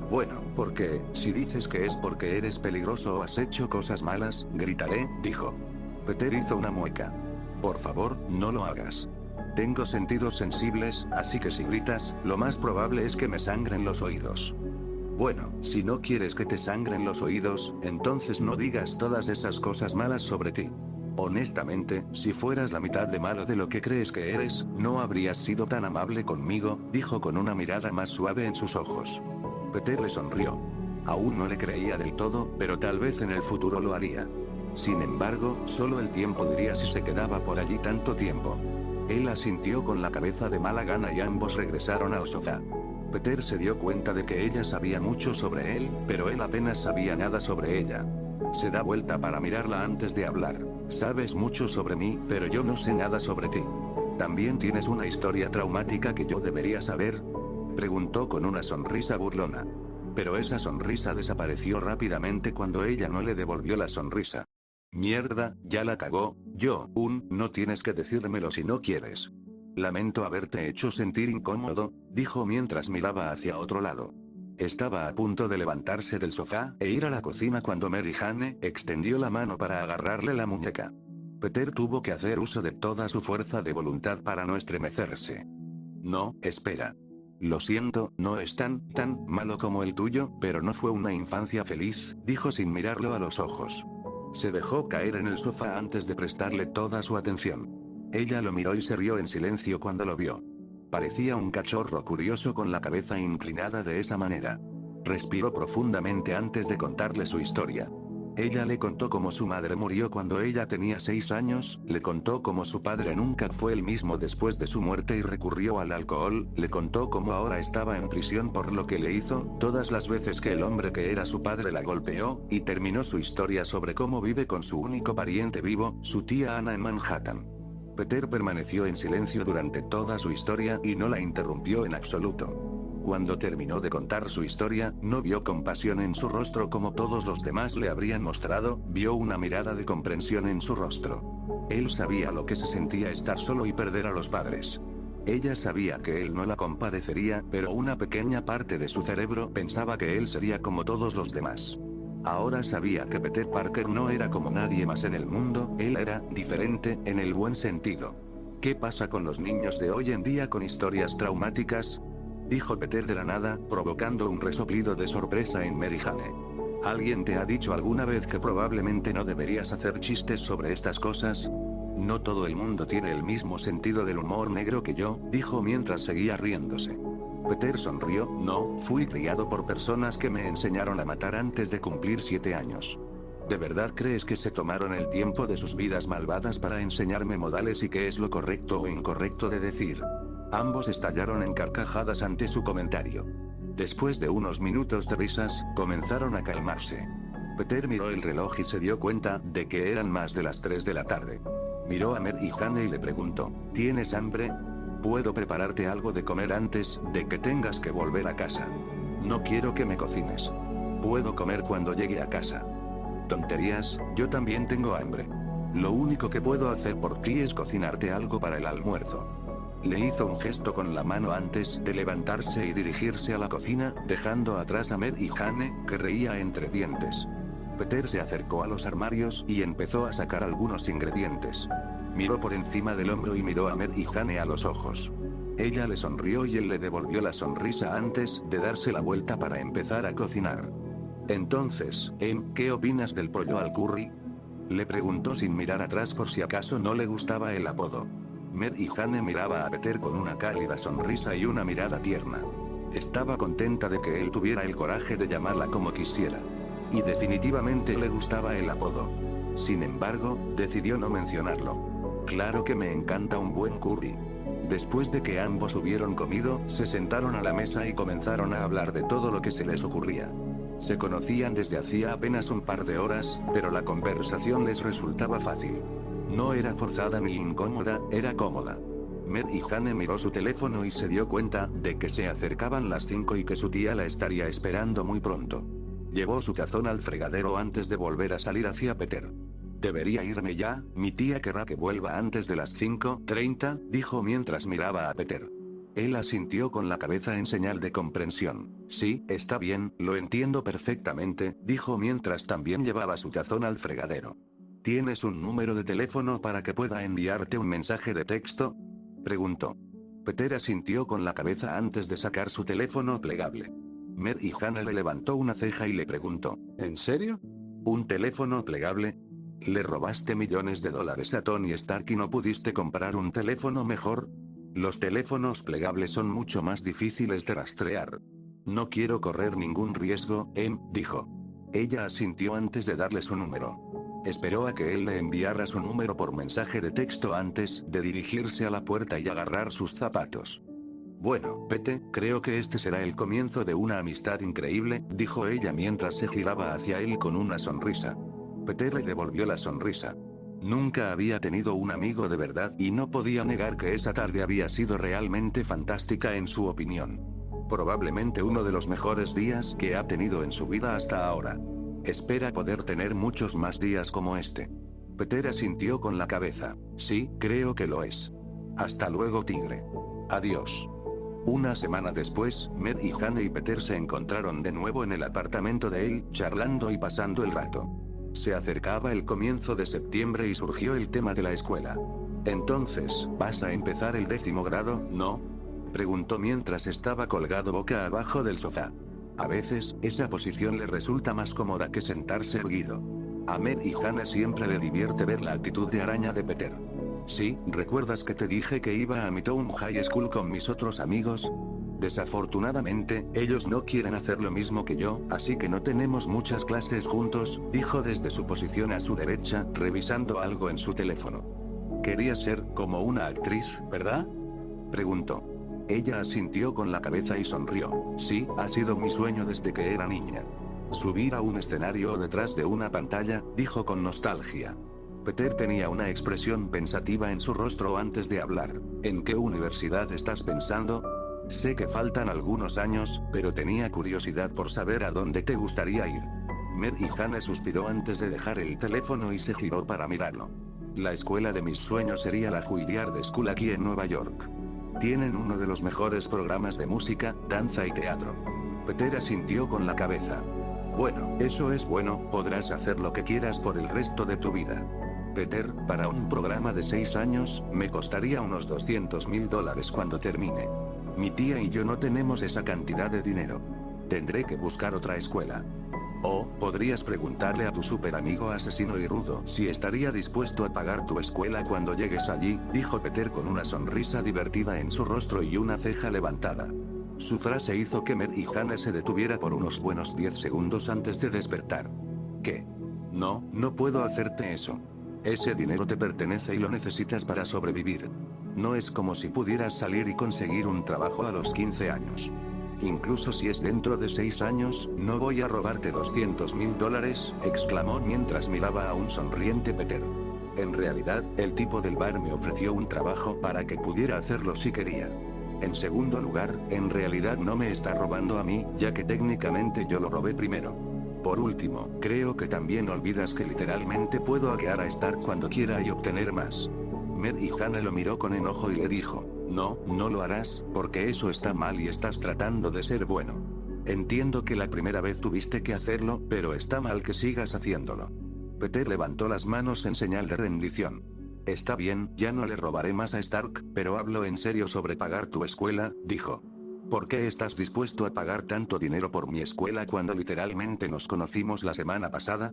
Bueno, porque, si dices que es porque eres peligroso o has hecho cosas malas, gritaré, dijo. Peter hizo una mueca. Por favor, no lo hagas. Tengo sentidos sensibles, así que si gritas, lo más probable es que me sangren los oídos. Bueno, si no quieres que te sangren los oídos, entonces no digas todas esas cosas malas sobre ti. Honestamente, si fueras la mitad de malo de lo que crees que eres, no habrías sido tan amable conmigo, dijo con una mirada más suave en sus ojos. Peter le sonrió. Aún no le creía del todo, pero tal vez en el futuro lo haría. Sin embargo, solo el tiempo diría si se quedaba por allí tanto tiempo. Él asintió con la cabeza de mala gana y ambos regresaron al sofá. Peter se dio cuenta de que ella sabía mucho sobre él, pero él apenas sabía nada sobre ella. Se da vuelta para mirarla antes de hablar. Sabes mucho sobre mí, pero yo no sé nada sobre ti. ¿También tienes una historia traumática que yo debería saber? Preguntó con una sonrisa burlona. Pero esa sonrisa desapareció rápidamente cuando ella no le devolvió la sonrisa. Mierda, ya la cagó. No tienes que decírmelo si no quieres. Lamento haberte hecho sentir incómodo, dijo mientras miraba hacia otro lado. Estaba a punto de levantarse del sofá e ir a la cocina cuando Mary Jane extendió la mano para agarrarle la muñeca. Peter tuvo que hacer uso de toda su fuerza de voluntad para no estremecerse. No, espera. Lo siento, no es tan malo como el tuyo, pero no fue una infancia feliz, dijo sin mirarlo a los ojos. Se dejó caer en el sofá antes de prestarle toda su atención. Ella lo miró y se rió en silencio cuando lo vio. Parecía un cachorro curioso con la cabeza inclinada de esa manera. Respiró profundamente antes de contarle su historia. Ella le contó cómo su madre murió cuando ella tenía 6 años, le contó cómo su padre nunca fue el mismo después de su muerte y recurrió al alcohol, le contó cómo ahora estaba en prisión por lo que le hizo, todas las veces que el hombre que era su padre la golpeó, y terminó su historia sobre cómo vive con su único pariente vivo, su tía Ana en Manhattan. Peter permaneció en silencio durante toda su historia y no la interrumpió en absoluto. Cuando terminó de contar su historia, no vio compasión en su rostro como todos los demás le habrían mostrado, vio una mirada de comprensión en su rostro. Él sabía lo que se sentía estar solo y perder a los padres. Ella sabía que él no la compadecería, pero una pequeña parte de su cerebro pensaba que él sería como todos los demás. Ahora sabía que Peter Parker no era como nadie más en el mundo, él era diferente, en el buen sentido. ¿Qué pasa con los niños de hoy en día con historias traumáticas? Dijo Peter de la nada, provocando un resoplido de sorpresa en Mary Jane. ¿Alguien te ha dicho alguna vez que probablemente no deberías hacer chistes sobre estas cosas? No todo el mundo tiene el mismo sentido del humor negro que yo, dijo mientras seguía riéndose. Peter sonrió, no, fui criado por personas que me enseñaron a matar antes de cumplir 7 años. ¿De verdad crees que se tomaron el tiempo de sus vidas malvadas para enseñarme modales y qué es lo correcto o incorrecto de decir? Ambos estallaron en carcajadas ante su comentario. Después de unos minutos de risas, comenzaron a calmarse. Peter miró el reloj y se dio cuenta de que eran más de las 3 de la tarde. Miró a Mary Jane y le preguntó, ¿tienes hambre? Puedo prepararte algo de comer antes de que tengas que volver a casa. No quiero que me cocines. Puedo comer cuando llegue a casa. Tonterías, yo también tengo hambre. Lo único que puedo hacer por ti es cocinarte algo para el almuerzo. Le hizo un gesto con la mano antes de levantarse y dirigirse a la cocina, dejando atrás a Mary Jane, que reía entre dientes. Peter se acercó a los armarios y empezó a sacar algunos ingredientes. Miró por encima del hombro y miró a Mary Jane a los ojos. Ella le sonrió y él le devolvió la sonrisa antes de darse la vuelta para empezar a cocinar. Entonces, ¿qué opinas del pollo al curry? Le preguntó sin mirar atrás por si acaso no le gustaba el apodo. Mary Jane miraba a Peter con una cálida sonrisa y una mirada tierna. Estaba contenta de que él tuviera el coraje de llamarla como quisiera. Y definitivamente le gustaba el apodo. Sin embargo, decidió no mencionarlo. Claro que me encanta un buen curry. Después de que ambos hubieron comido, se sentaron a la mesa y comenzaron a hablar de todo lo que se les ocurría. Se conocían desde hacía apenas un par de horas, pero la conversación les resultaba fácil. No era forzada ni incómoda, era cómoda. Mary Jane miró su teléfono y se dio cuenta de que se acercaban las 5 y que su tía la estaría esperando muy pronto. Llevó su tazón al fregadero antes de volver a salir hacia Peter. Debería irme ya, mi tía querrá que vuelva antes de las 5:30, dijo mientras miraba a Peter. Él asintió con la cabeza en señal de comprensión. Sí, está bien, lo entiendo perfectamente, dijo mientras también llevaba su tazón al fregadero. ¿Tienes un número de teléfono para que pueda enviarte un mensaje de texto? Preguntó. Peter asintió con la cabeza antes de sacar su teléfono plegable. Mary Jane le levantó una ceja y le preguntó, ¿en serio? ¿Un teléfono plegable? ¿Le robaste millones de dólares a Tony Stark y no pudiste comprar un teléfono mejor? Los teléfonos plegables son mucho más difíciles de rastrear. No quiero correr ningún riesgo, dijo. Ella asintió antes de darle su número. Esperó a que él le enviara su número por mensaje de texto antes de dirigirse a la puerta y agarrar sus zapatos. Bueno, Pete, creo que este será el comienzo de una amistad increíble, dijo ella mientras se giraba hacia él con una sonrisa. Pete le devolvió la sonrisa. Nunca había tenido un amigo de verdad y no podía negar que esa tarde había sido realmente fantástica en su opinión. Probablemente uno de los mejores días que ha tenido en su vida hasta ahora. Espera poder tener muchos más días como este. Peter asintió con la cabeza. Sí, creo que lo es. Hasta luego, tigre. Adiós. Una semana después, Mer y Hannah y Peter se encontraron de nuevo en el apartamento de él, charlando y pasando el rato. Se acercaba el comienzo de septiembre y surgió el tema de la escuela. Entonces, ¿vas a empezar el 10º grado, no? Preguntó mientras estaba colgado boca abajo del sofá. A veces, esa posición le resulta más cómoda que sentarse erguido. A Mer y Hannah siempre le divierte ver la actitud de araña de Peter. Sí, ¿recuerdas que te dije que iba a Midtown High School con mis otros amigos? Desafortunadamente, ellos no quieren hacer lo mismo que yo, así que no tenemos muchas clases juntos, dijo desde su posición a su derecha, revisando algo en su teléfono. Querías ser como una actriz, ¿verdad? Preguntó. Ella asintió con la cabeza y sonrió. Sí, ha sido mi sueño desde que era niña. Subir a un escenario o detrás de una pantalla, dijo con nostalgia. Peter tenía una expresión pensativa en su rostro antes de hablar. ¿En qué universidad estás pensando? Sé que faltan algunos años, pero tenía curiosidad por saber a dónde te gustaría ir. Mer y Hannah suspiró antes de dejar el teléfono y se giró para mirarlo. La escuela de mis sueños sería la Juilliard School aquí en Nueva York. Tienen uno de los mejores programas de música, danza y teatro. Peter asintió con la cabeza. Bueno, eso es bueno, podrás hacer lo que quieras por el resto de tu vida. Peter, para un programa de 6 años, me costaría unos $200,000 cuando termine. Mi tía y yo no tenemos esa cantidad de dinero. Tendré que buscar otra escuela. O, podrías preguntarle a tu super amigo asesino y rudo si estaría dispuesto a pagar tu escuela cuando llegues allí, dijo Peter con una sonrisa divertida en su rostro y una ceja levantada. Su frase hizo que Mer y Hannah se detuviera por unos buenos 10 segundos antes de despertar. ¿Qué? No, no puedo hacerte eso. Ese dinero te pertenece y lo necesitas para sobrevivir. No es como si pudieras salir y conseguir un trabajo a los 15 años. Incluso si es dentro de 6 años, no voy a robarte $200,000, exclamó mientras miraba a un sonriente Peter. En realidad, el tipo del bar me ofreció un trabajo para que pudiera hacerlo si quería. En segundo lugar, en realidad no me está robando a mí, ya que técnicamente yo lo robé primero. Por último, creo que también olvidas que literalmente puedo hackear a Stark cuando quiera y obtener más. Mer y Hannah lo miró con enojo y le dijo, no, no lo harás, porque eso está mal y estás tratando de ser bueno. Entiendo que la primera vez tuviste que hacerlo, pero está mal que sigas haciéndolo. Peter levantó las manos en señal de rendición. Está bien, ya no le robaré más a Stark, pero hablo en serio sobre pagar tu escuela, dijo. ¿Por qué estás dispuesto a pagar tanto dinero por mi escuela cuando literalmente nos conocimos la semana pasada?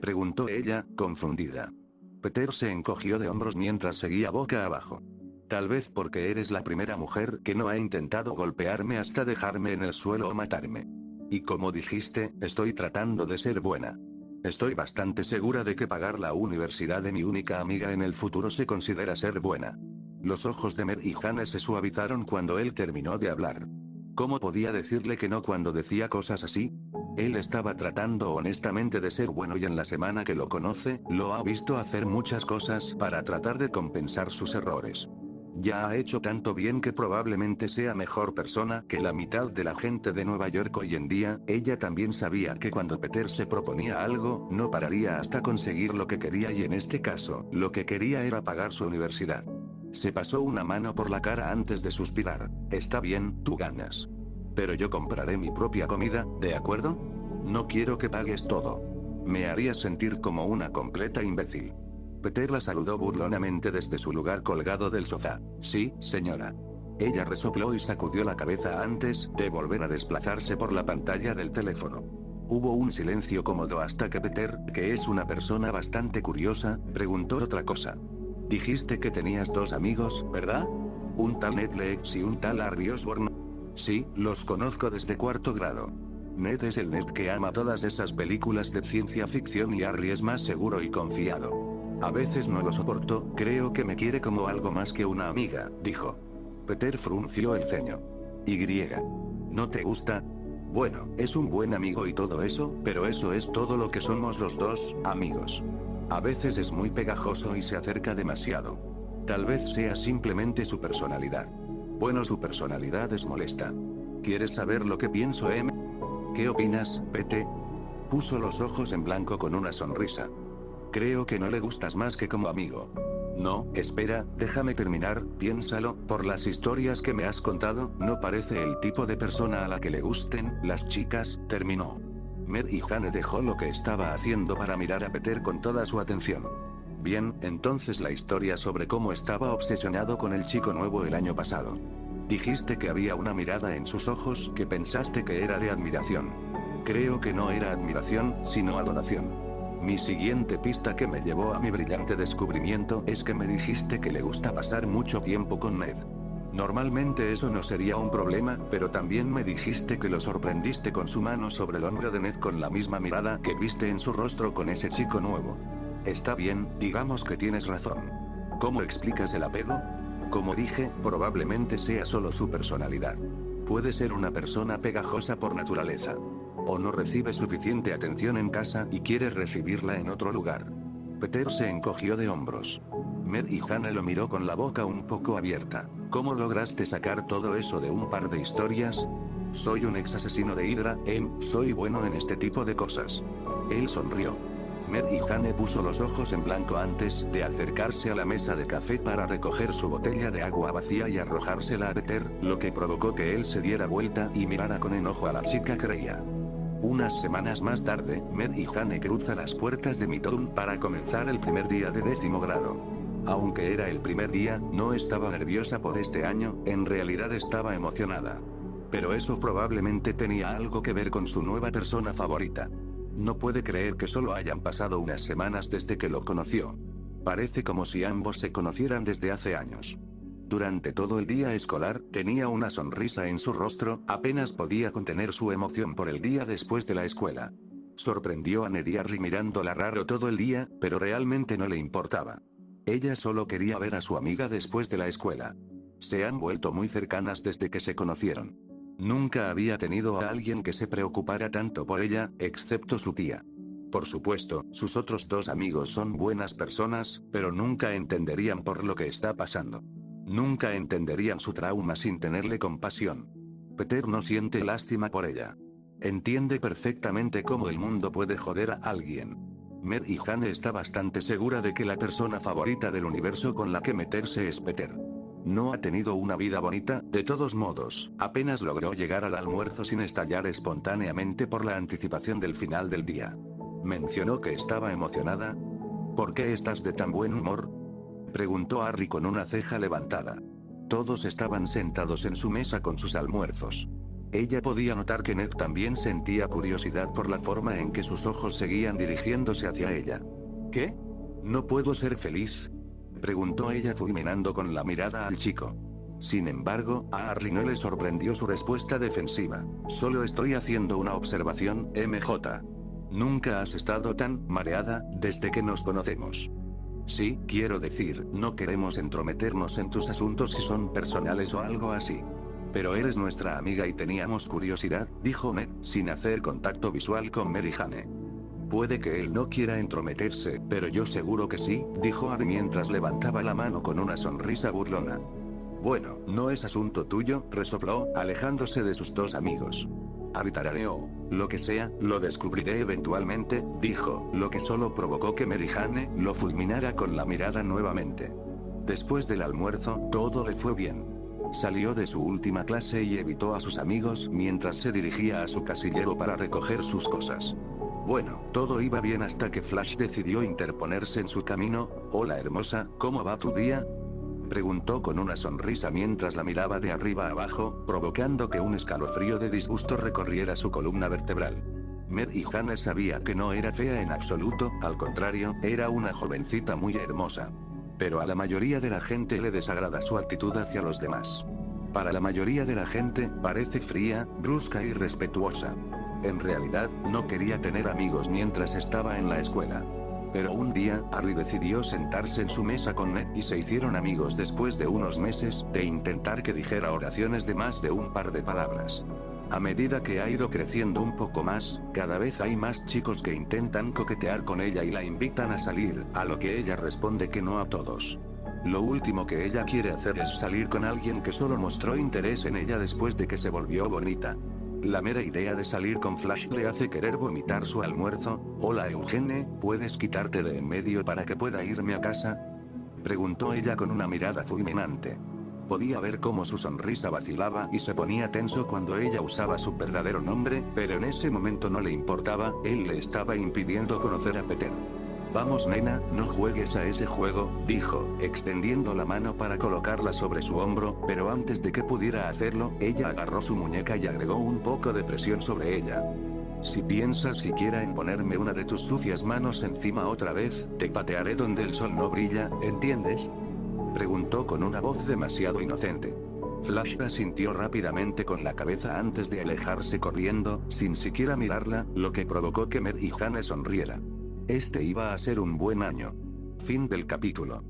Preguntó ella, confundida. Peter se encogió de hombros mientras seguía boca abajo. Tal vez porque eres la primera mujer que no ha intentado golpearme hasta dejarme en el suelo o matarme. Y como dijiste, estoy tratando de ser buena. Estoy bastante segura de que pagar la universidad de mi única amiga en el futuro se considera ser buena. Los ojos de Mer y Hannah se suavizaron cuando él terminó de hablar. ¿Cómo podía decirle que no cuando decía cosas así? Él estaba tratando honestamente de ser bueno y en la semana que lo conoce, lo ha visto hacer muchas cosas para tratar de compensar sus errores. Ya ha hecho tanto bien que probablemente sea mejor persona que la mitad de la gente de Nueva York hoy en día. Ella también sabía que cuando Peter se proponía algo, no pararía hasta conseguir lo que quería y en este caso, lo que quería era pagar su universidad. Se pasó una mano por la cara antes de suspirar. Está bien, tú ganas. Pero yo compraré mi propia comida, ¿de acuerdo? No quiero que pagues todo. Me harías sentir como una completa imbécil. Peter la saludó burlonamente desde su lugar colgado del sofá. Sí, señora. Ella resopló y sacudió la cabeza antes de volver a desplazarse por la pantalla del teléfono. Hubo un silencio cómodo hasta que Peter, que es una persona bastante curiosa, preguntó otra cosa. Dijiste que tenías 2 amigos, ¿verdad? Un tal Ned Leeds y un tal Harry Osborn. Sí, los conozco desde 4º grado. Ned es el Ned que ama todas esas películas de ciencia ficción y Harry es más seguro y confiado. A veces no lo soporto, creo que me quiere como algo más que una amiga, dijo. Peter frunció el ceño. Y. ¿No te gusta? Bueno, es un buen amigo y todo eso, pero eso es todo lo que somos los dos, amigos. A veces es muy pegajoso y se acerca demasiado. Tal vez sea simplemente su personalidad. Bueno, su personalidad es molesta. ¿Quieres saber lo que pienso, Em? ¿Qué opinas, Pete? Puso los ojos en blanco con una sonrisa. Creo que no le gustas más que como amigo. No, espera, déjame terminar, piénsalo, por las historias que me has contado, no parece el tipo de persona a la que le gusten las chicas, terminó. Mer y Jane dejó lo que estaba haciendo para mirar a Peter con toda su atención. Bien, entonces la historia sobre cómo estaba obsesionado con el chico nuevo el año pasado. Dijiste que había una mirada en sus ojos que pensaste que era de admiración. Creo que no era admiración, sino adoración. Mi siguiente pista que me llevó a mi brillante descubrimiento es que me dijiste que le gusta pasar mucho tiempo con Ned. Normalmente eso no sería un problema, pero también me dijiste que lo sorprendiste con su mano sobre el hombro de Ned con la misma mirada que viste en su rostro con ese chico nuevo. Está bien, digamos que tienes razón. ¿Cómo explicas el apego? Como dije, probablemente sea solo su personalidad. Puede ser una persona pegajosa por naturaleza. O no recibe suficiente atención en casa y quiere recibirla en otro lugar. Peter se encogió de hombros. Mer y Jane lo miró con la boca un poco abierta. ¿Cómo lograste sacar todo eso de un par de historias? Soy un ex asesino de Hydra, soy bueno en este tipo de cosas. Él sonrió. Mer y Jane puso los ojos en blanco antes de acercarse a la mesa de café para recoger su botella de agua vacía y arrojársela a Peter, lo que provocó que él se diera vuelta y mirara con enojo a la chica que reía. Unas semanas más tarde, Mer y Jane cruzan las puertas de Midtown para comenzar el primer día de 10º grado. Aunque era el primer día, no estaba nerviosa por este año, en realidad estaba emocionada. Pero eso probablemente tenía algo que ver con su nueva persona favorita. No puede creer que solo hayan pasado unas semanas desde que lo conoció. Parece como si ambos se conocieran desde hace años. Durante todo el día escolar, tenía una sonrisa en su rostro, apenas podía contener su emoción por el día después de la escuela. Sorprendió a Ned y Harry mirándola raro todo el día, pero realmente no le importaba. Ella solo quería ver a su amiga después de la escuela. Se han vuelto muy cercanas desde que se conocieron. Nunca había tenido a alguien que se preocupara tanto por ella, excepto su tía. Por supuesto, sus otros dos amigos son buenas personas, pero nunca entenderían por lo que está pasando. Nunca entenderían su trauma sin tenerle compasión. Peter no siente lástima por ella. Entiende perfectamente cómo el mundo puede joder a alguien. Mer y Jane está bastante segura de que la persona favorita del universo con la que meterse es Peter. No ha tenido una vida bonita, de todos modos, apenas logró llegar al almuerzo sin estallar espontáneamente por la anticipación del final del día. Mencionó que estaba emocionada. ¿Por qué estás de tan buen humor?, preguntó Harry con una ceja levantada. Todos estaban sentados en su mesa con sus almuerzos. Ella podía notar que Ned también sentía curiosidad por la forma en que sus ojos seguían dirigiéndose hacia ella. ¿Qué? ¿No puedo ser feliz?, preguntó ella fulminando con la mirada al chico. Sin embargo, a Harry no le sorprendió su respuesta defensiva. Solo estoy haciendo una observación, MJ. Nunca has estado tan mareada desde que nos conocemos. Sí, quiero decir, no queremos entrometernos en tus asuntos si son personales o algo así. Pero eres nuestra amiga y teníamos curiosidad, dijo Ned, sin hacer contacto visual con Mer y Jane. Puede que él no quiera entrometerse, pero yo seguro que sí, dijo Harry mientras levantaba la mano con una sonrisa burlona. Bueno, no es asunto tuyo, resopló, alejándose de sus dos amigos. Harry tarareó. Lo que sea, lo descubriré eventualmente, dijo, lo que solo provocó que Mer y Jane lo fulminara con la mirada nuevamente. Después del almuerzo, todo le fue bien. Salió de su última clase y evitó a sus amigos mientras se dirigía a su casillero para recoger sus cosas. Bueno, todo iba bien hasta que Flash decidió interponerse en su camino. Hola hermosa, ¿cómo va tu día?, preguntó con una sonrisa mientras la miraba de arriba a abajo, provocando que un escalofrío de disgusto recorriera su columna vertebral. Mer y Jane sabía que no era fea en absoluto, al contrario, era una jovencita muy hermosa. Pero a la mayoría de la gente le desagrada su actitud hacia los demás. Para la mayoría de la gente, parece fría, brusca y irrespetuosa. En realidad, no quería tener amigos mientras estaba en la escuela. Pero un día, Harry decidió sentarse en su mesa con Ned y se hicieron amigos después de unos meses de intentar que dijera oraciones de más de un par de palabras. A medida que ha ido creciendo un poco más, cada vez hay más chicos que intentan coquetear con ella y la invitan a salir, a lo que ella responde que no a todos. Lo último que ella quiere hacer es salir con alguien que solo mostró interés en ella después de que se volvió bonita. La mera idea de salir con Flash le hace querer vomitar su almuerzo. Hola Eugene, ¿puedes quitarte de en medio para que pueda irme a casa? Preguntó ella con una mirada fulminante. Podía ver cómo su sonrisa vacilaba y se ponía tenso cuando ella usaba su verdadero nombre, pero en ese momento no le importaba, él le estaba impidiendo conocer a Peter. Vamos nena, no juegues a ese juego, dijo, extendiendo la mano para colocarla sobre su hombro, pero antes de que pudiera hacerlo, ella agarró su muñeca y agregó un poco de presión sobre ella. Si piensas siquiera en ponerme una de tus sucias manos encima otra vez, te patearé donde el sol no brilla, ¿entiendes? Preguntó con una voz demasiado inocente. Flash asintió rápidamente con la cabeza antes de alejarse corriendo, sin siquiera mirarla, lo que provocó que Mer y Jane sonriera. Este iba a ser un buen año. Fin del capítulo.